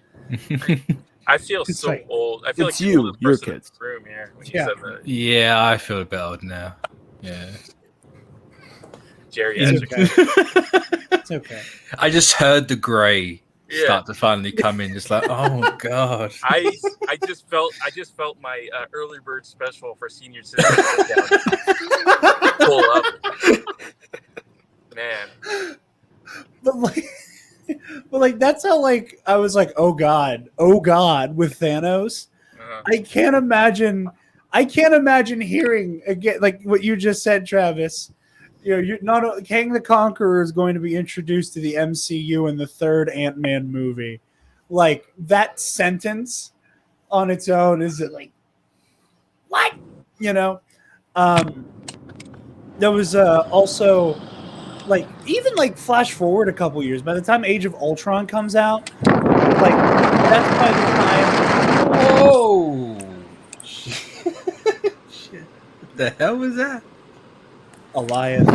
I feel It's so like- old. I feel It's like the you, oldest your person in kids. the room here when you Yeah. said that. Yeah, I feel a bit old now. Yeah. Geriatric. It's okay. It's okay. I just heard the grey Yeah. start to finally come in. Just like, oh god. I just felt my early bird special for senior citizens pull up. Man, But like that's how like I was like, oh god with Thanos. I can't imagine hearing again like what you just said, Travis. You know, you're not Kang the Conqueror is going to be introduced to the MCU in the third Ant-Man movie. Like that sentence on its own is it like what? You know? There was also like even like flash forward a couple years. By the time Age of Ultron comes out, like that's by the time. Whoa! Shit! What the hell was that? Elias.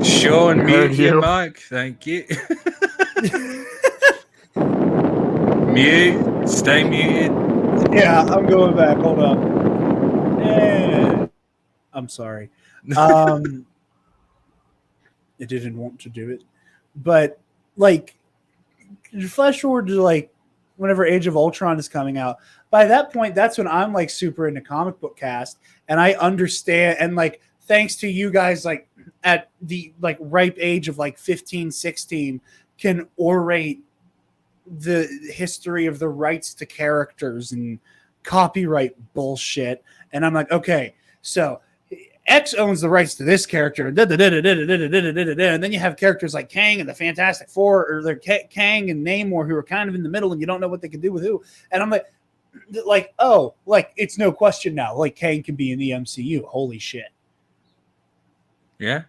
Sean, Heard mute your you. mic. Thank you. Mute. Stay muted. Yeah, I'm going back. Hold on. Yeah. I'm sorry. It didn't want to do it, but like, flash forward to like whenever Age of Ultron is coming out. By that point, that's when I'm like super into ComicBookCast, and I understand. And like, thanks to you guys, like at the like ripe age of like 15, 16, can orate the history of the rights to characters and copyright bullshit. And I'm like, okay, so X owns the rights to this character, and then you have characters like Kang and the Fantastic Four, or they're Kang and Namor, who are kind of in the middle, and you don't know what they can do with who. And I'm like, oh, like it's no question now, like Kang can be in the MCU. Holy shit! Yeah.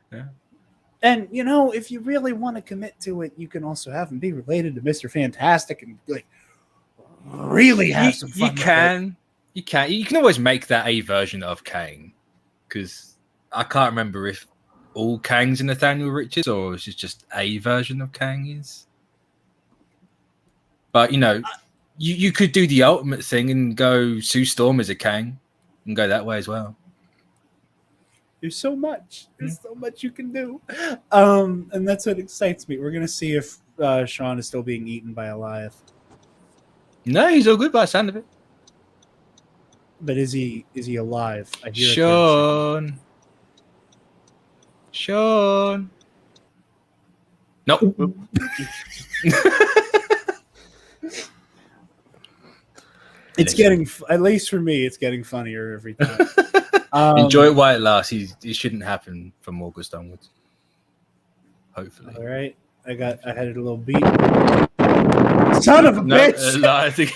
And you know, if you really want to commit to it, you can also have him be related to Mr. Fantastic and like really have some fun. You can always make that a version of Kang, because I can't remember if all Kangs are Nathaniel Richards or is it just a version of Kang is. But you know, you could do the ultimate thing and go Sue Storm as a Kang and go that way as well. There's so much. There's so much you can do. And that's what excites me. We're gonna see if Sean is still being eaten by Elias. No, he's all good by the sound of it. But is he alive? I hear Sean. Nope. It's getting, at least for me, it's getting funnier every time. Enjoy it while it lasts. It shouldn't happen from August onwards. Hopefully. All right, I had it a little beat. Son of a bitch! I think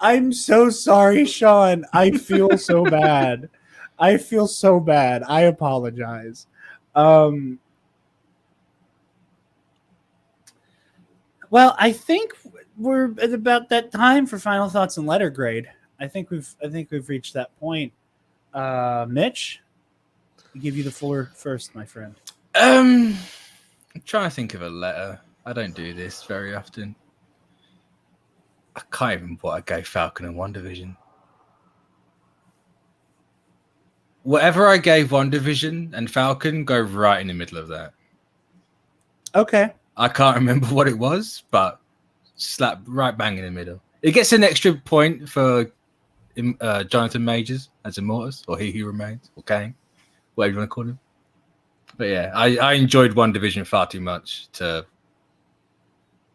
I'm so sorry, Sean. I feel so bad. I feel so bad. I apologize. Well, I think we're at about that time for final thoughts and letter grade. I think we've reached that point. Mitch, I'll give you the floor first, my friend. I'm trying to think of a letter. I don't do this very often. I can't even what I gave Falcon and WandaVision. Whatever I gave WandaVision and Falcon, go right in the middle of that. Okay. I can't remember what it was, but slap right bang in the middle. It gets an extra point for Jonathan Majors as Immortus, or He Who Remains, or Kang, whatever you want to call him. But yeah, I enjoyed WandaVision far too much to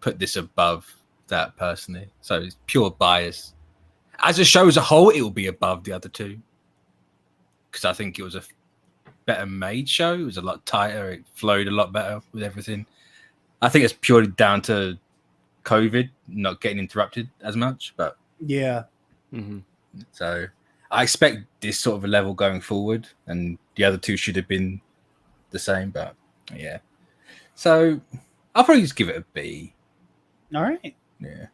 put this above that personally. So it's pure bias. As a show as a whole, it will be above the other two. Because I think it was a better made show. It was a lot tighter. It flowed a lot better with everything. I think it's purely down to COVID not getting interrupted as much. But yeah, so I expect this sort of a level going forward, and the other two should have been the same. But yeah, so I'll probably just give it a B. All right. Yeah.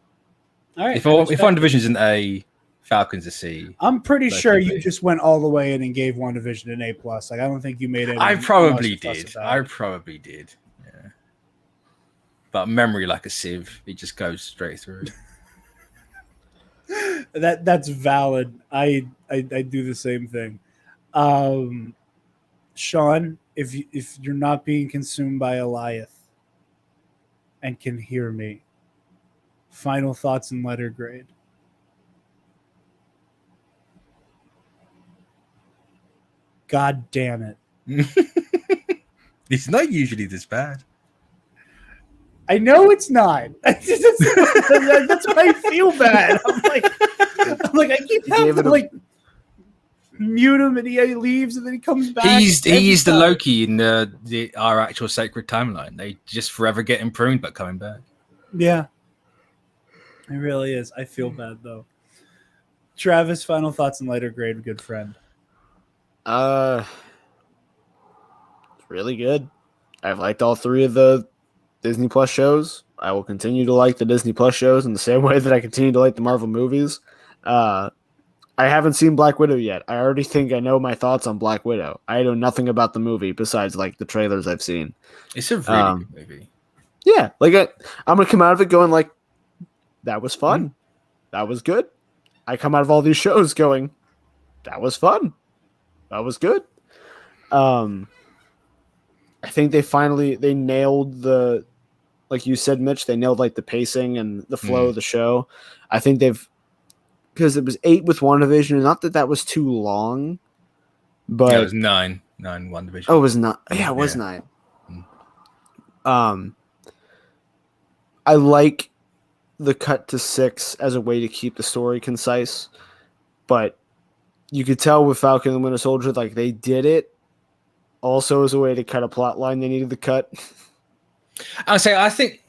All right. If WandaVision is an A, Falcon's a C. I'm pretty Like sure a you B. just went all the way in and gave WandaVision an A+. Like, I don't think you made it. I probably did. Yeah. But memory like a sieve, it just goes straight through. That's valid. I do the same thing. Sean, if you're not being consumed by Eliath and can hear me, final thoughts and letter grade. God damn it. It's not usually this bad. I know it's not. That's why I feel bad. I'm like I keep having to like mute him, and he leaves, and then he comes back. He's the Loki in our actual sacred timeline. They just forever getting pruned but coming back. Yeah, it really is. I feel bad though. Travis, final thoughts and letter grade, good friend. It's really good. I've liked all three of the Disney Plus shows. I will continue to like the Disney Plus shows in the same way that I continue to like the Marvel movies. I haven't seen Black Widow yet. I already think I know my thoughts on Black Widow. I know nothing about the movie besides like the trailers I've seen. It's a really good movie. Yeah, like I'm gonna come out of it going like, that was fun. That was good. I come out of all these shows going, that was fun. That was good. I think they nailed the, like you said, Mitch, they nailed like the pacing and the flow of the show. I think because it was 8 with WandaVision, and not that was too long, but it was 9 WandaVision. Oh, it was not. Yeah, it was 9. I like the cut to 6 as a way to keep the story concise, but you could tell with Falcon and the Winter Soldier, like they did it also as a way to cut a plot line they needed to cut. I think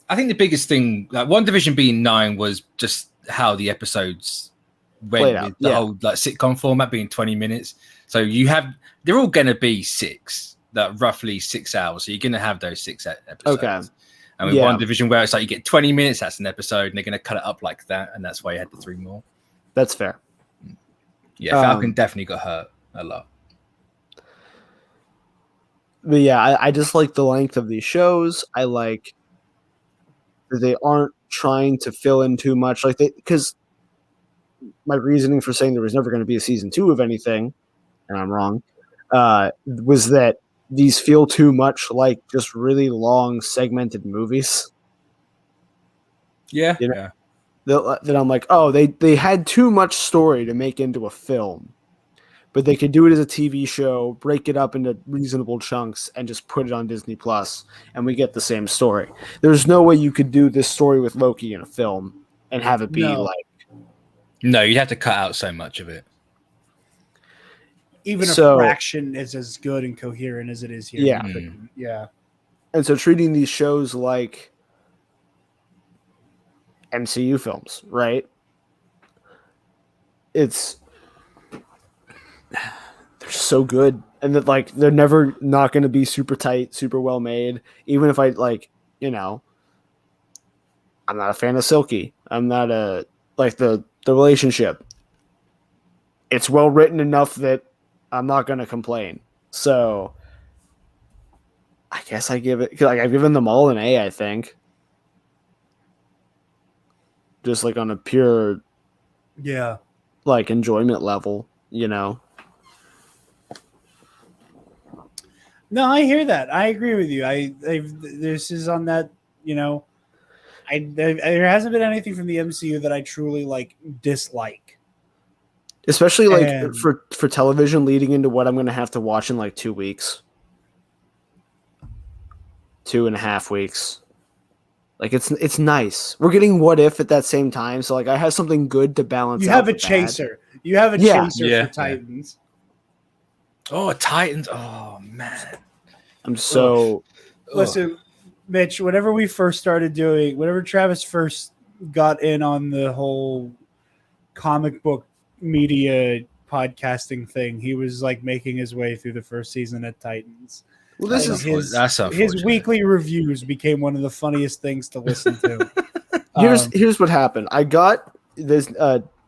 the biggest thing, like WandaVision being 9, was just how the episodes went with the whole like sitcom format being 20 minutes. So they're all gonna be 6, that roughly 6 hours. So you're gonna have those 6 episodes. Okay. And with WandaVision, where it's like you get 20 minutes, that's an episode, and they're gonna cut it up like that, and that's why you had the 3 more. That's fair. Yeah, Falcon definitely got hurt a lot. But yeah, I just like the length of these shows. I like that they aren't trying to fill in too much. Because my reasoning for saying there was never going to be a season 2 of anything, and I'm wrong, was that these feel too much like just really long segmented movies. Yeah. You know? That I'm like, oh, they had too much story to make into a film, but they could do it as a TV show, break it up into reasonable chunks, and just put it on Disney Plus, and we get the same story. There's no way you could do this story with Loki in a film and have it be No, you'd have to cut out so much of it. Even a fraction is as good and coherent as it is here. Yeah. Yeah. And so treating these shows like MCU films, right? it's they're so good, and that like they're never not going to be super tight, super well made. Even if I like, you know, I'm not a fan of Silky. I'm not a like the relationship. It's well written enough that I'm not going to complain. So I guess I give it like I've given them all an A. I think, just like on a pure like enjoyment level, you know. No, I hear that. I agree with you. This is on that, you know, there hasn't been anything from the MCU that I truly like dislike. Especially like And- for television leading into what I'm going to have to watch in like 2 weeks. 2.5 weeks. Like it's nice. We're getting What If at that same time, so like I have something good to balance. You out have a the bad. chaser. You have a Yeah. chaser Yeah. for Titans. Oh, Titans. Oh, man. I'm so Listen, Mitch, whenever Travis first got in on the whole comic book media podcasting thing, he was like making his way through the first season at Titans. well. This Like, is that's his unfortunate. weekly reviews became one of the funniest things to listen to. here's what happened. I got this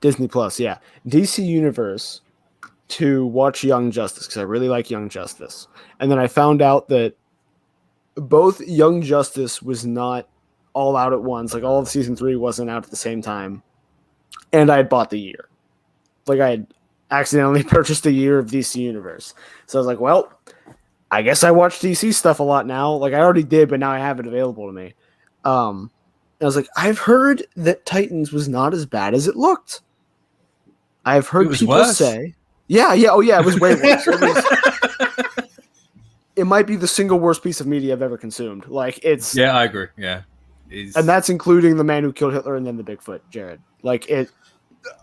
Disney Plus, yeah, DC Universe to watch Young Justice because I really like Young Justice, and then I found out that both Young Justice was not all out at once. Like all of season 3 wasn't out at the same time, and I had bought the year. Like I had accidentally purchased a year of DC Universe, so I was like, well, I guess I watch DC stuff a lot now. Like I already did, but now I have it available to me. I was like, I've heard that Titans was not as bad as it looked. I've heard It was people worse. say, yeah, it was way worse. It might be the single worst piece of media I've ever consumed. Like it's, Yeah, I agree. Yeah. and that's including The Man Who Killed Hitler and then the Bigfoot, Jared. Like it.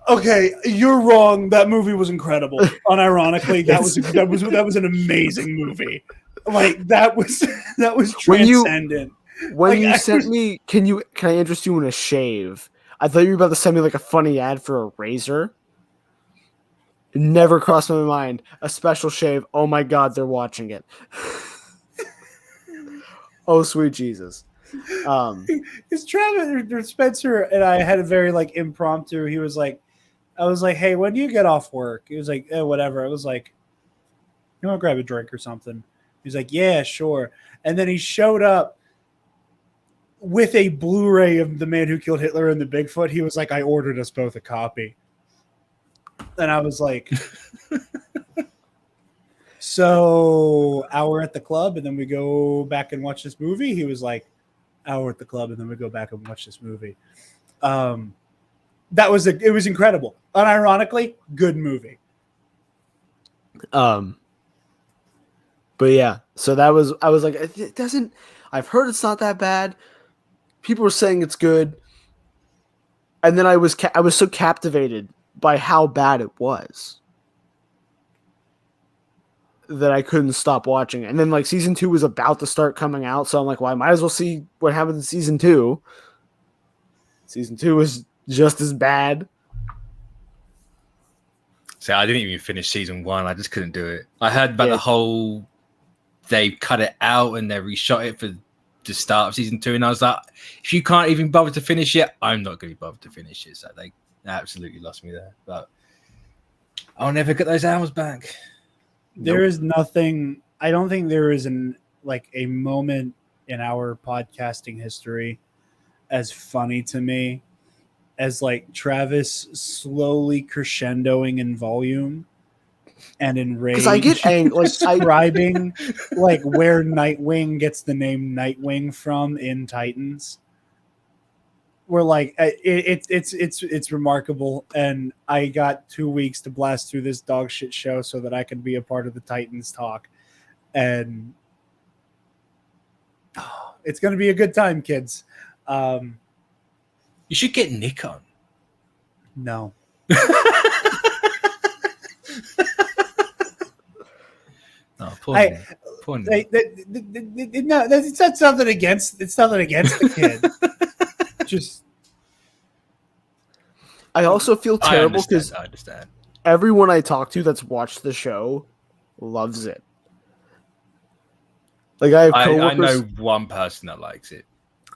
Okay, you're wrong. That movie was incredible. Unironically, that was an amazing movie. Like that was When you- transcendent. When Like, you I sent was- me, can I interest you in a shave? I thought you were about to send me like a funny ad for a razor. It never crossed my mind. A special shave. Oh my God, they're watching it. Oh sweet Jesus. Because Travis or Spencer and I had a very like impromptu. He was like, I was like, hey, when do you get off work? He was like, whatever. I was like, you want to grab a drink or something? He's like, yeah, sure. And then he showed up with a Blu-ray of The Man Who Killed Hitler and the Bigfoot. He was like, I ordered us both a copy. And I was like, so hour at the club and then we go back and watch this movie? He was like, hour at the club and then we go back and watch this movie. It was incredible. Unironically, good movie. But yeah, so I was like, it doesn't. I've heard it's not that bad. People were saying it's good, and then I was so captivated by how bad it was that I couldn't stop watching it. And then like season 2 was about to start coming out, so I'm like, well, I might as well see what happens in season 2. Season 2 was just as bad. So I didn't even finish season 1. I just couldn't do it. I heard about Yeah. the whole they cut it out and they reshot it for the start of season 2, and I was like, if you can't even bother to finish it, I'm not going to be bothered to finish it. So they absolutely lost me there. But I'll never get those hours back. There is nothing. I don't think there is a moment in our podcasting history as funny to me as like Travis slowly crescendoing in volume and in rage. Because I get angry. Like describing like where Nightwing gets the name Nightwing from in Titans. We're like it's remarkable, and I got 2 weeks to blast through this dog shit show so that I can be a part of the Titans talk, and it's going to be a good time, kids. You should get Nick on. No. Oh, poor Nick. Poor Nick. No, it's not something against. It's nothing against the kid. Just I also feel terrible because I understand. everyone I talk to that's watched the show loves it. Like I have coworkers. I know one person that likes it.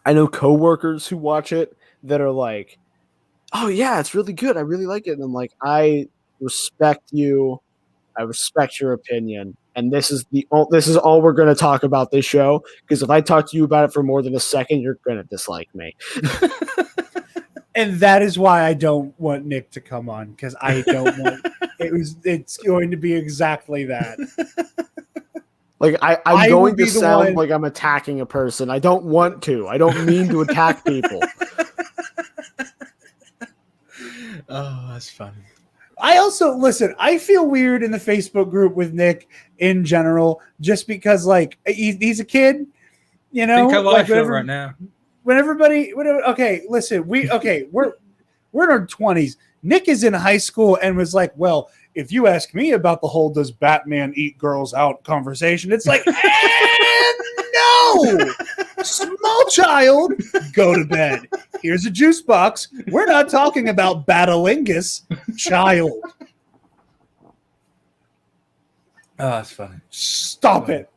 I know coworkers who watch it that are like, "Oh yeah, it's really good. I really like it." And I'm like, "I respect you. I respect your opinion. And this is all we're going to talk about this show. Because if I talk to you about it for more than a second, you're going to dislike me." And that is why I don't want Nick to come on, because I don't want it's going to be exactly that. Like I'm going to sound like I'm attacking a person. I don't want to. I don't mean to attack people. Oh, that's funny. I also listen. I feel weird in the Facebook group with Nick in general, just because like he's a kid, you know. Think how like I feel right now. Okay, listen. We're in our 20s. Nick is in high school and was like, "Well, if you ask me about the whole 'does Batman eat girls out' conversation," it's like, no, small child, go to bed. Here's a juice box. We're not talking about Batalingus, child. Oh, that's funny. Stop it.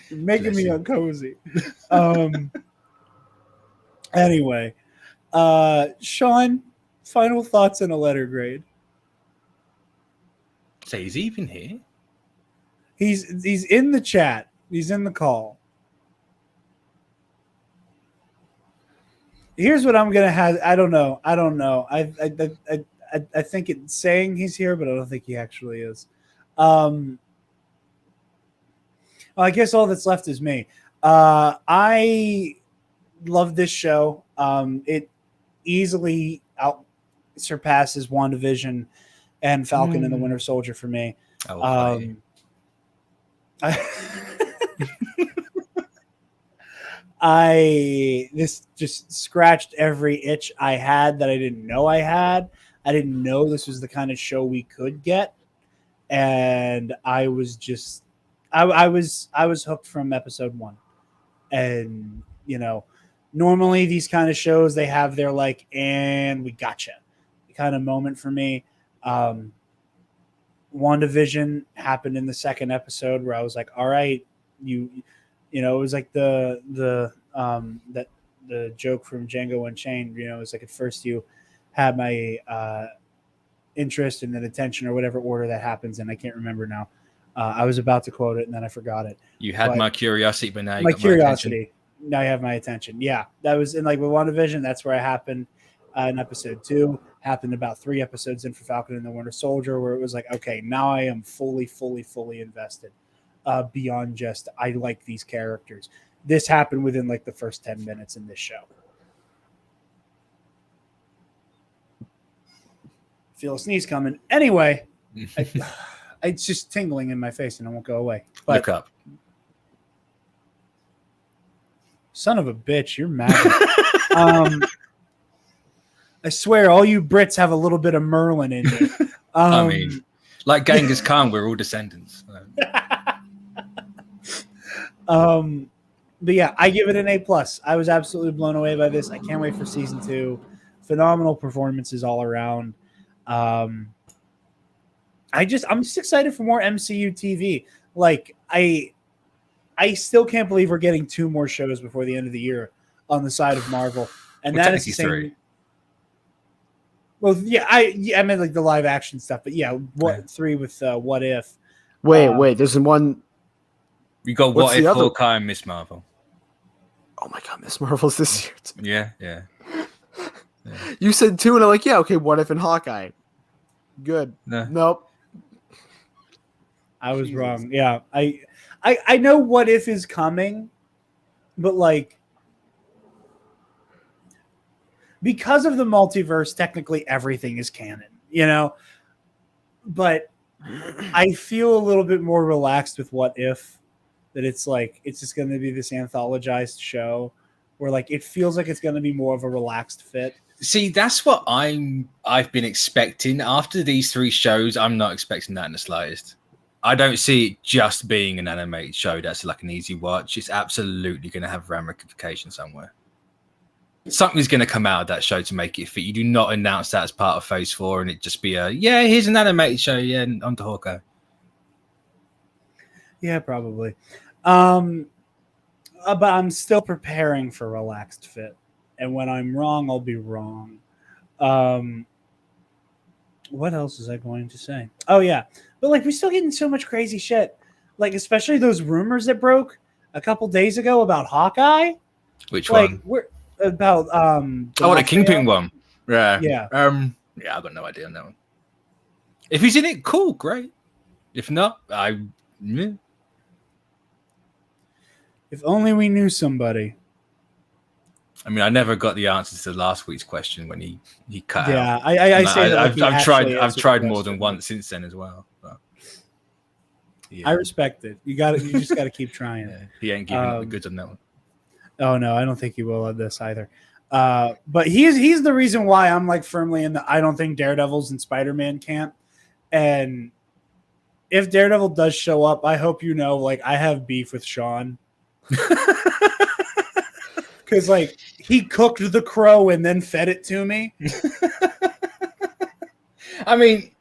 You're making me uncozy. Anyway, Sean, final thoughts and a letter grade. So he's even here? He's in the chat. He's in the call. Here's what I'm gonna have. I don't know. I think it's saying he's here, but I don't think he actually is. Well, I guess all that's left is me. I love this show. It easily surpasses WandaVision and Falcon and the Winter Soldier for me. This just scratched every itch I had that I didn't know I had. I didn't know this was the kind of show we could get, and I was just I was hooked from episode 1. And you know, normally these kind of shows, they have their like, and we gotcha kind of moment for me. WandaVision happened in the second episode where I was like, all right, you know, it was like the joke from Django Unchained, you know, it's like at first you had my interest and then attention or whatever order that happens in. I can't remember now. I was about to quote it and then I forgot it. You had my curiosity, but now you my got curiosity. Now you have my attention. Yeah, that was in like with WandaVision. That's where it happened in episode 2. Happened about 3 episodes in for Falcon and the Winter Soldier, where it was like, okay, now I am fully invested. Beyond just I like these characters. This happened within like the first 10 minutes in this show. Feel a sneeze coming. Anyway, it's just tingling in my face and it won't go away. But, look up. Son of a bitch, you're mad. I swear, all you Brits have a little bit of Merlin in you. I mean, like Genghis Khan, we're all descendants. But yeah, I give it an A+. I was absolutely blown away by this. I can't wait for season 2. Phenomenal performances all around. I'm just excited for more MCU TV. Like I still can't believe we're getting 2 more shows before the end of the year on the side of Marvel, and that is the same. 3. Well, yeah, I meant like the live action stuff, but yeah, 3 with What If? Wait, there's one. You got What If, Hawkeye, and Miss Marvel. Oh my God, Miss Marvel's this year. Yeah. You said 2, and I'm like, yeah, okay. What If and Hawkeye? Good. Nope. I was wrong. Yeah, I know What If is coming, but like, because of the multiverse, technically everything is canon, you know? But I feel a little bit more relaxed with What If, that it's like, it's just going to be this anthologized show where like, it feels like it's going to be more of a relaxed fit. See, that's what I've been expecting. After these 3 shows, I'm not expecting that in the slightest. I don't see it just being an animated show that's like an easy watch. It's absolutely going to have ramifications somewhere. something's going to come out of that show to make it fit. You do not announce that as part of Phase 4 and it just be here's an animated show, on to Hawkeye. Yeah, probably. But I'm still preparing for Relaxed Fit. And when I'm wrong, I'll be wrong. What else was I going to say? Oh, yeah. But, like, we're still getting so much crazy shit. Like, especially those rumors that broke a couple days ago about Hawkeye. Which like, one? We're about the Kingpin one. Yeah. Yeah. I've got no idea on that one. If he's in it, cool, great. If not, If only we knew somebody. I mean, I never got the answers to last week's question when he cut out. Yeah, I say that. I've tried more than once since then as well. But, I respect it. You just got to keep trying. Yeah, he ain't giving up the goods on that one. Oh no, I don't think he will on this either. But he's the reason why I'm like firmly in the I don't think Daredevil's and Spider-Man camp. And if Daredevil does show up, I hope you know, like, I have beef with Sean. Because, like, he cooked the crow and then fed it to me. I mean,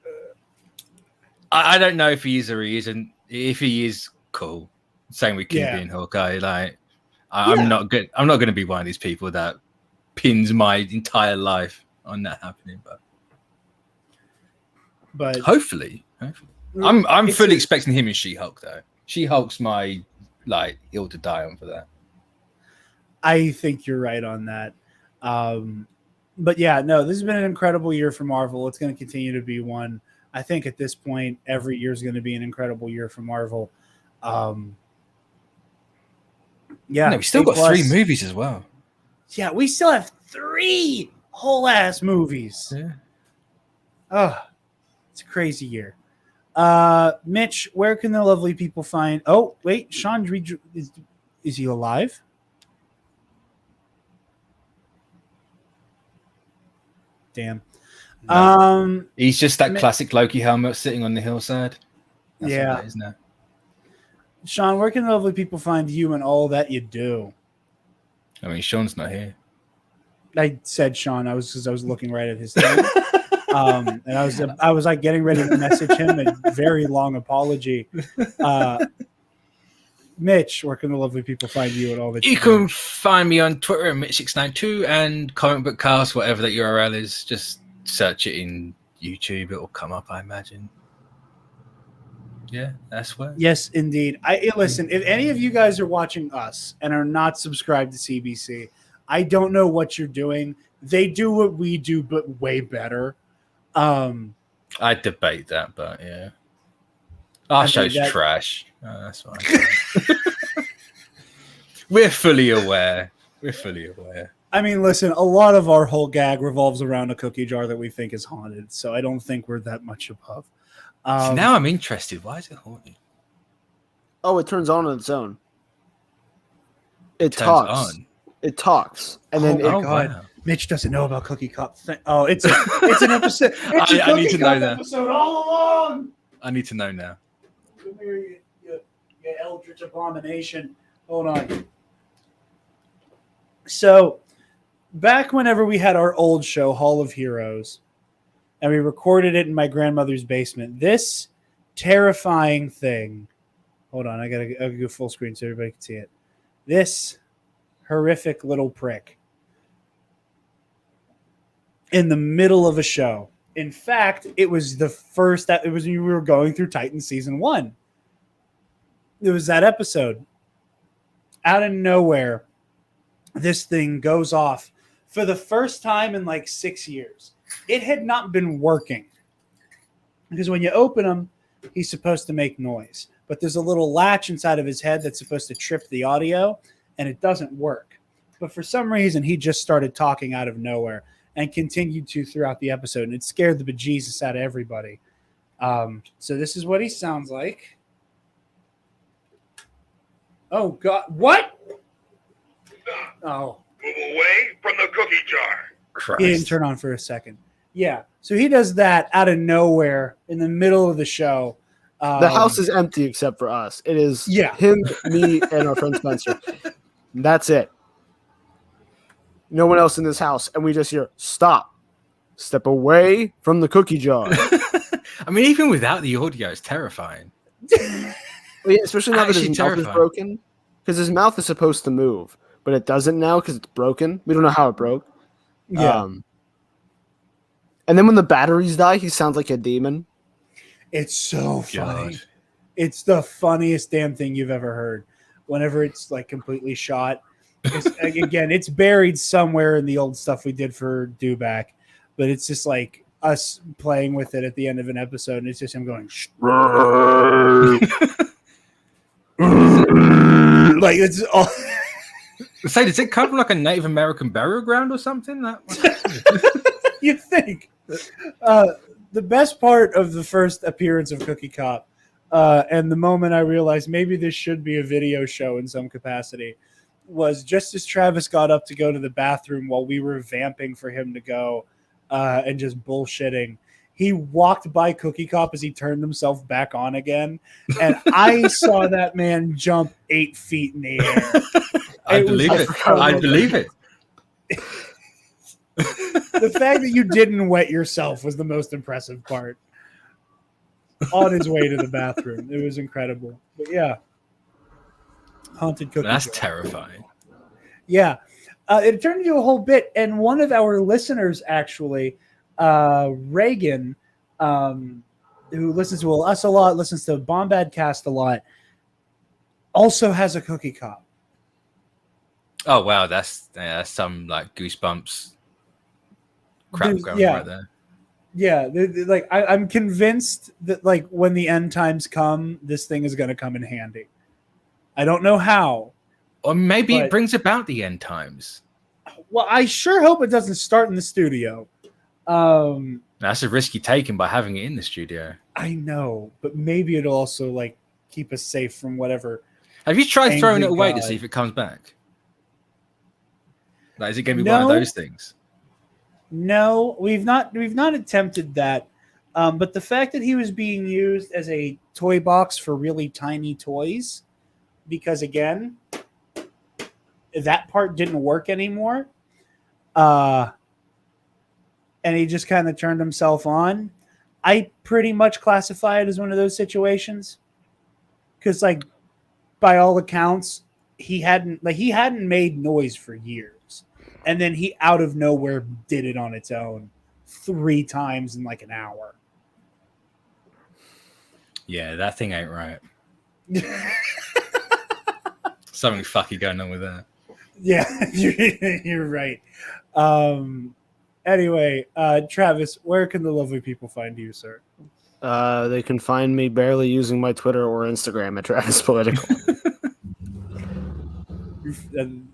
I don't know if he is or he isn't. If he is, cool. Same with Kingpin and Hawkeye. Like, I'm not good. I'm not going to be one of these people that pins my entire life on that happening. But hopefully. I'm fully expecting him in She-Hulk though. She-Hulk's my hill to die on for that. I think you're right on that. But yeah, no, this has been an incredible year for Marvel. It's going to continue to be one. I think at this point, every year is going to be an incredible year for Marvel. Yeah, we still got 3 movies as well. Yeah, we still have 3 whole ass movies. Yeah. Oh, it's a crazy year. Mitch, where can the lovely people find? Oh, wait, Sean, is he alive? Damn. No. He's just that classic Loki helmet sitting on the hillside. That's what that is now. Sean, where can the lovely people find you and all that you do? I mean, Sean's not here. I said Sean. I was looking right at his thing. And I was like getting ready to message him a very long apology. Mitch, where can the lovely people find you and all that? You can find me on Twitter at Mitch692 and ComicBookCast, whatever that URL is. Just search it in YouTube; it will come up, I imagine. Yeah, that's where. Yes, indeed. Listen. If any of you guys are watching us and are not subscribed to CBC, I don't know what you're doing. They do what we do, but way better. I debate that, but yeah. Our show's trash. Oh, that's fine. We're fully aware. I mean, listen, a lot of our whole gag revolves around a cookie jar that we think is haunted, so I don't think we're that much above. So now I'm interested. Why is it haunted? Oh, it turns on its own. It talks. It talks. And then God. Wow. Mitch doesn't know about Cookie Cup. It's an episode. I need to know that. Episode all along. I need to know now. Come here, you eldritch abomination. Hold on. So, back whenever we had our old show, Hall of Heroes, and we recorded it in my grandmother's basement, this terrifying thing. Hold on, I gotta go full screen so everybody can see it. This horrific little prick in the middle of a show. In fact, it was the first. It was when we were going through Titan season 1. It was that episode. Out of nowhere, this thing goes off for the first time in like 6 years. It had not been working because when you open him, he's supposed to make noise, but there's a little latch inside of his head that's supposed to trip the audio, and it doesn't work. But for some reason, he just started talking out of nowhere and continued to throughout the episode, and it scared the bejesus out of everybody. So this is what he sounds like. Oh, God. What? Oh. Move away from the cookie jar. Christ. He didn't turn on for a second. Yeah. So he does that out of nowhere in the middle of the show. The house is empty except for us. It is him, me, and our friend Spencer. That's it. no one else in this house, and we just hear, stop. Step away from the cookie jar. I mean, even without the audio, it's terrifying. Well, yeah, especially now that Actually his mouth is terrifying. broken. Because his mouth is supposed to move, but it doesn't now because it's broken. We don't know how it broke. Yeah. And then when the batteries die, he sounds like a demon. It's so funny. God. It's the funniest damn thing you've ever heard. Whenever it's like completely shot. Again, it's buried somewhere in the old stuff we did for Dewback, but it's just like us playing with it at the end of an episode, and it's just him going like it's all. Say, does it come from like a Native American burial ground or something? You think? The best part of the first appearance of Cookie Cop, and the moment I realized maybe this should be a video show in some capacity, was just as Travis got up to go to the bathroom while we were vamping for him to go and just bullshitting. He walked by Cookie Cop as he turned himself back on again, and I saw that man jump 8 feet in the air. I believe it. I believe it. The fact that you didn't wet yourself was the most impressive part. On his way to the bathroom. It was incredible. But yeah. Haunted Cookie That's Jar. terrifying. Yeah. It turned into a whole bit. And one of our listeners, actually, Reagan, who listens to us a lot, listens to Bombadcast a lot, also has a Cookie Cop. Oh, wow. That's some like goosebumps crap going right there. Yeah, like I'm convinced that like when the end times come, this thing is going to come in handy. I don't know how. Or maybe it brings about the end times. Well, I sure hope it doesn't start in the studio. That's a risk you're taking by having it in the studio. I know, but maybe it'll also like keep us safe from whatever. Have you tried throwing it away to God. see if it comes back? Like, is it going to be one of those things? No, we've not attempted that. But the fact that he was being used as a toy box for really tiny toys, because again, that part didn't work anymore. And he just kind of turned himself on. I pretty much classify it as one of those situations. Because like by all accounts, he hadn't made noise for years. And then he out of nowhere did it on its own 3 times in like an hour. Yeah, that thing ain't right. Something fucky going on with that. Yeah, you're right. Anyway, Travis, where can the lovely people find you, sir? They can find me barely using my Twitter or Instagram at Travis Political.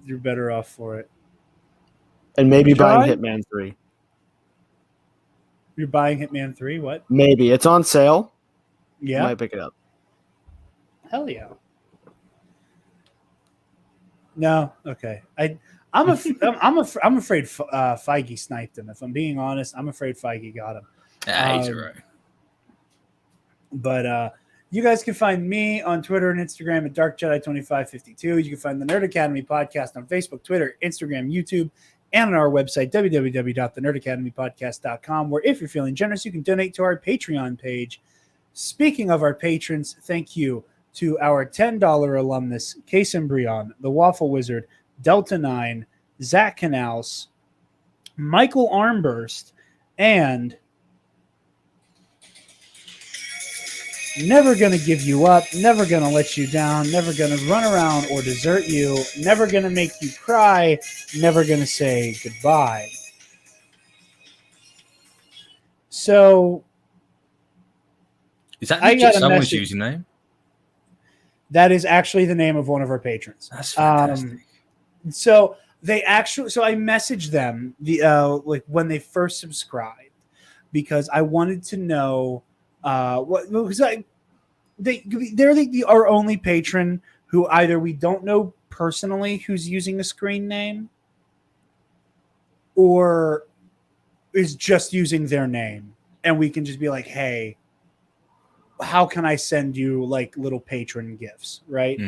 You're better off for it. And maybe John? buying Hitman 3. You're buying Hitman 3? What? Maybe. It's on sale. Yeah. Might pick it up. Hell yeah. No. Okay. I'm afraid Feige sniped him. If I'm being honest, I'm afraid Feige got him. He's all right. But you guys can find me on Twitter and Instagram at DarkJedi2552. You can find the Nerd Academy podcast on Facebook, Twitter, Instagram, YouTube, and on our website, www.thenerdacademypodcast.com, where if you're feeling generous, you can donate to our Patreon page. Speaking of our patrons, thank you to our $10 alumnus, Case Embryon, The Waffle Wizard, Delta 9, Zach Canals, Michael Armburst, and Never Gonna Give You Up, Never Gonna Let You Down, Never Gonna Run Around or Desert You, Never Gonna Make You Cry, Never Gonna Say Goodbye. So, Is that I got legit a someone's message- username? that is actually the name of one of our patrons. That's fantastic. So I messaged them like when they first subscribed because I wanted to know they're our only patron who either we don't know personally who's using a screen name or is just using their name, and we can just be like, hey, how can I send you like little patron gifts, right?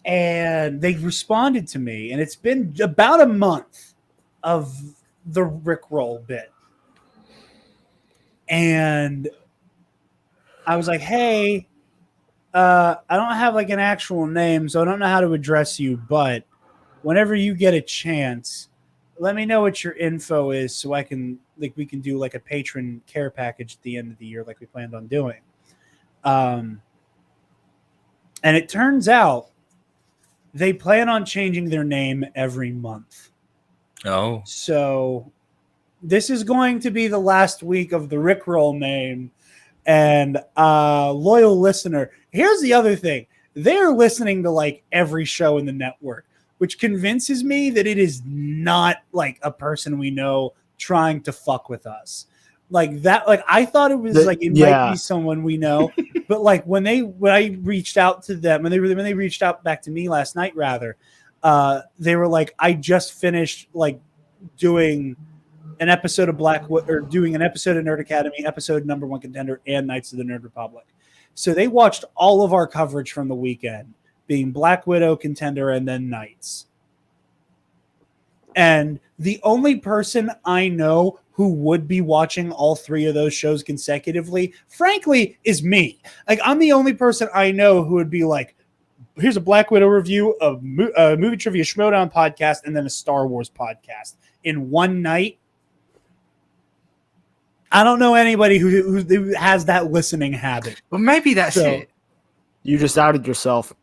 And they responded to me, and it's been about a month of the Rickroll bit. And I was like, hey, I don't have like an actual name, so I don't know how to address you, but whenever you get a chance, let me know what your info is so I can, like, we can do like a patron care package at the end of the year like we planned on doing. And it turns out they plan on changing their name every month. Oh. So this is going to be the last week of the Rickroll name. And loyal listener, here's the other thing. They're listening to like every show in the network, which convinces me that it is not like a person we know trying to fuck with us. Like that, like I thought it was like it might be someone we know, but like when I reached out to them, when they reached out back to me last night, rather, they were like, I just finished like doing an episode of doing an episode of Nerd Academy, episode number 1 contender, and Knights of the Nerd Republic. So they watched all of our coverage from the weekend, being Black Widow, contender, and then Knights. And the only person I know who would be watching all 3 of those shows consecutively, frankly, is me. Like, I'm the only person I know who would be like, here's a Black Widow review, of Movie Trivia Schmodown podcast, and then a Star Wars podcast in one night. I don't know anybody who has that listening habit. Well, maybe that's it. You just outed yourself.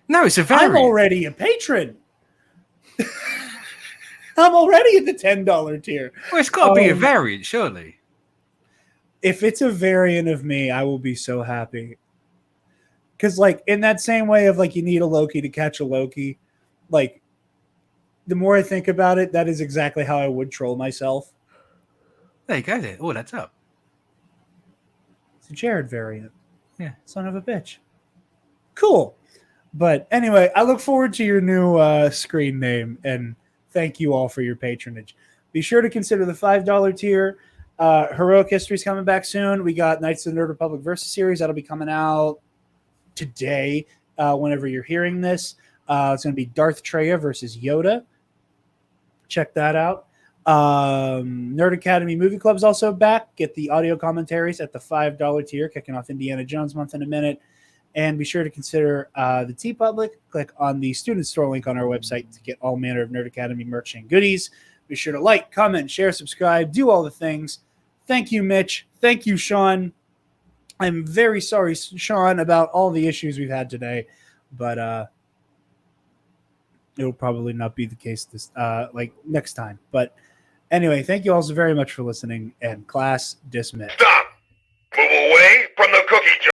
No, it's a variant. I'm already a patron. I'm already at the $10 tier. Well, it's got to be a variant, surely. If it's a variant of me, I will be so happy. Because, like, in that same way of, like, you need a Loki to catch a Loki, like, the more I think about it, that is exactly how I would troll myself. There you go, then. Oh, that's up. It's a Jarod variant. Yeah. Son of a bitch. Cool. But anyway, I look forward to your new screen name, and thank you all for your patronage. Be sure to consider the $5 tier. Heroic History is coming back soon. We got Knights of the Nerd Republic Versus series. That'll be coming out today, whenever you're hearing this. It's going to be Darth Treya versus Yoda. Check that out. Nerd Academy Movie Club's also back. Get the audio commentaries at the $5 tier, kicking off Indiana Jones month in a minute. And be sure to consider the TeePublic. Click on the student store link on our website to get all manner of Nerd Academy merch and goodies. Be sure to like, comment, share, subscribe, do all the things. Thank you, Mitch. Thank you, Sean. I'm very sorry, Sean, about all the issues we've had today, but it'll probably not be the case this like next time. But anyway, thank you all so very much for listening, and class dismissed. Stop! Move away from the cookie jar!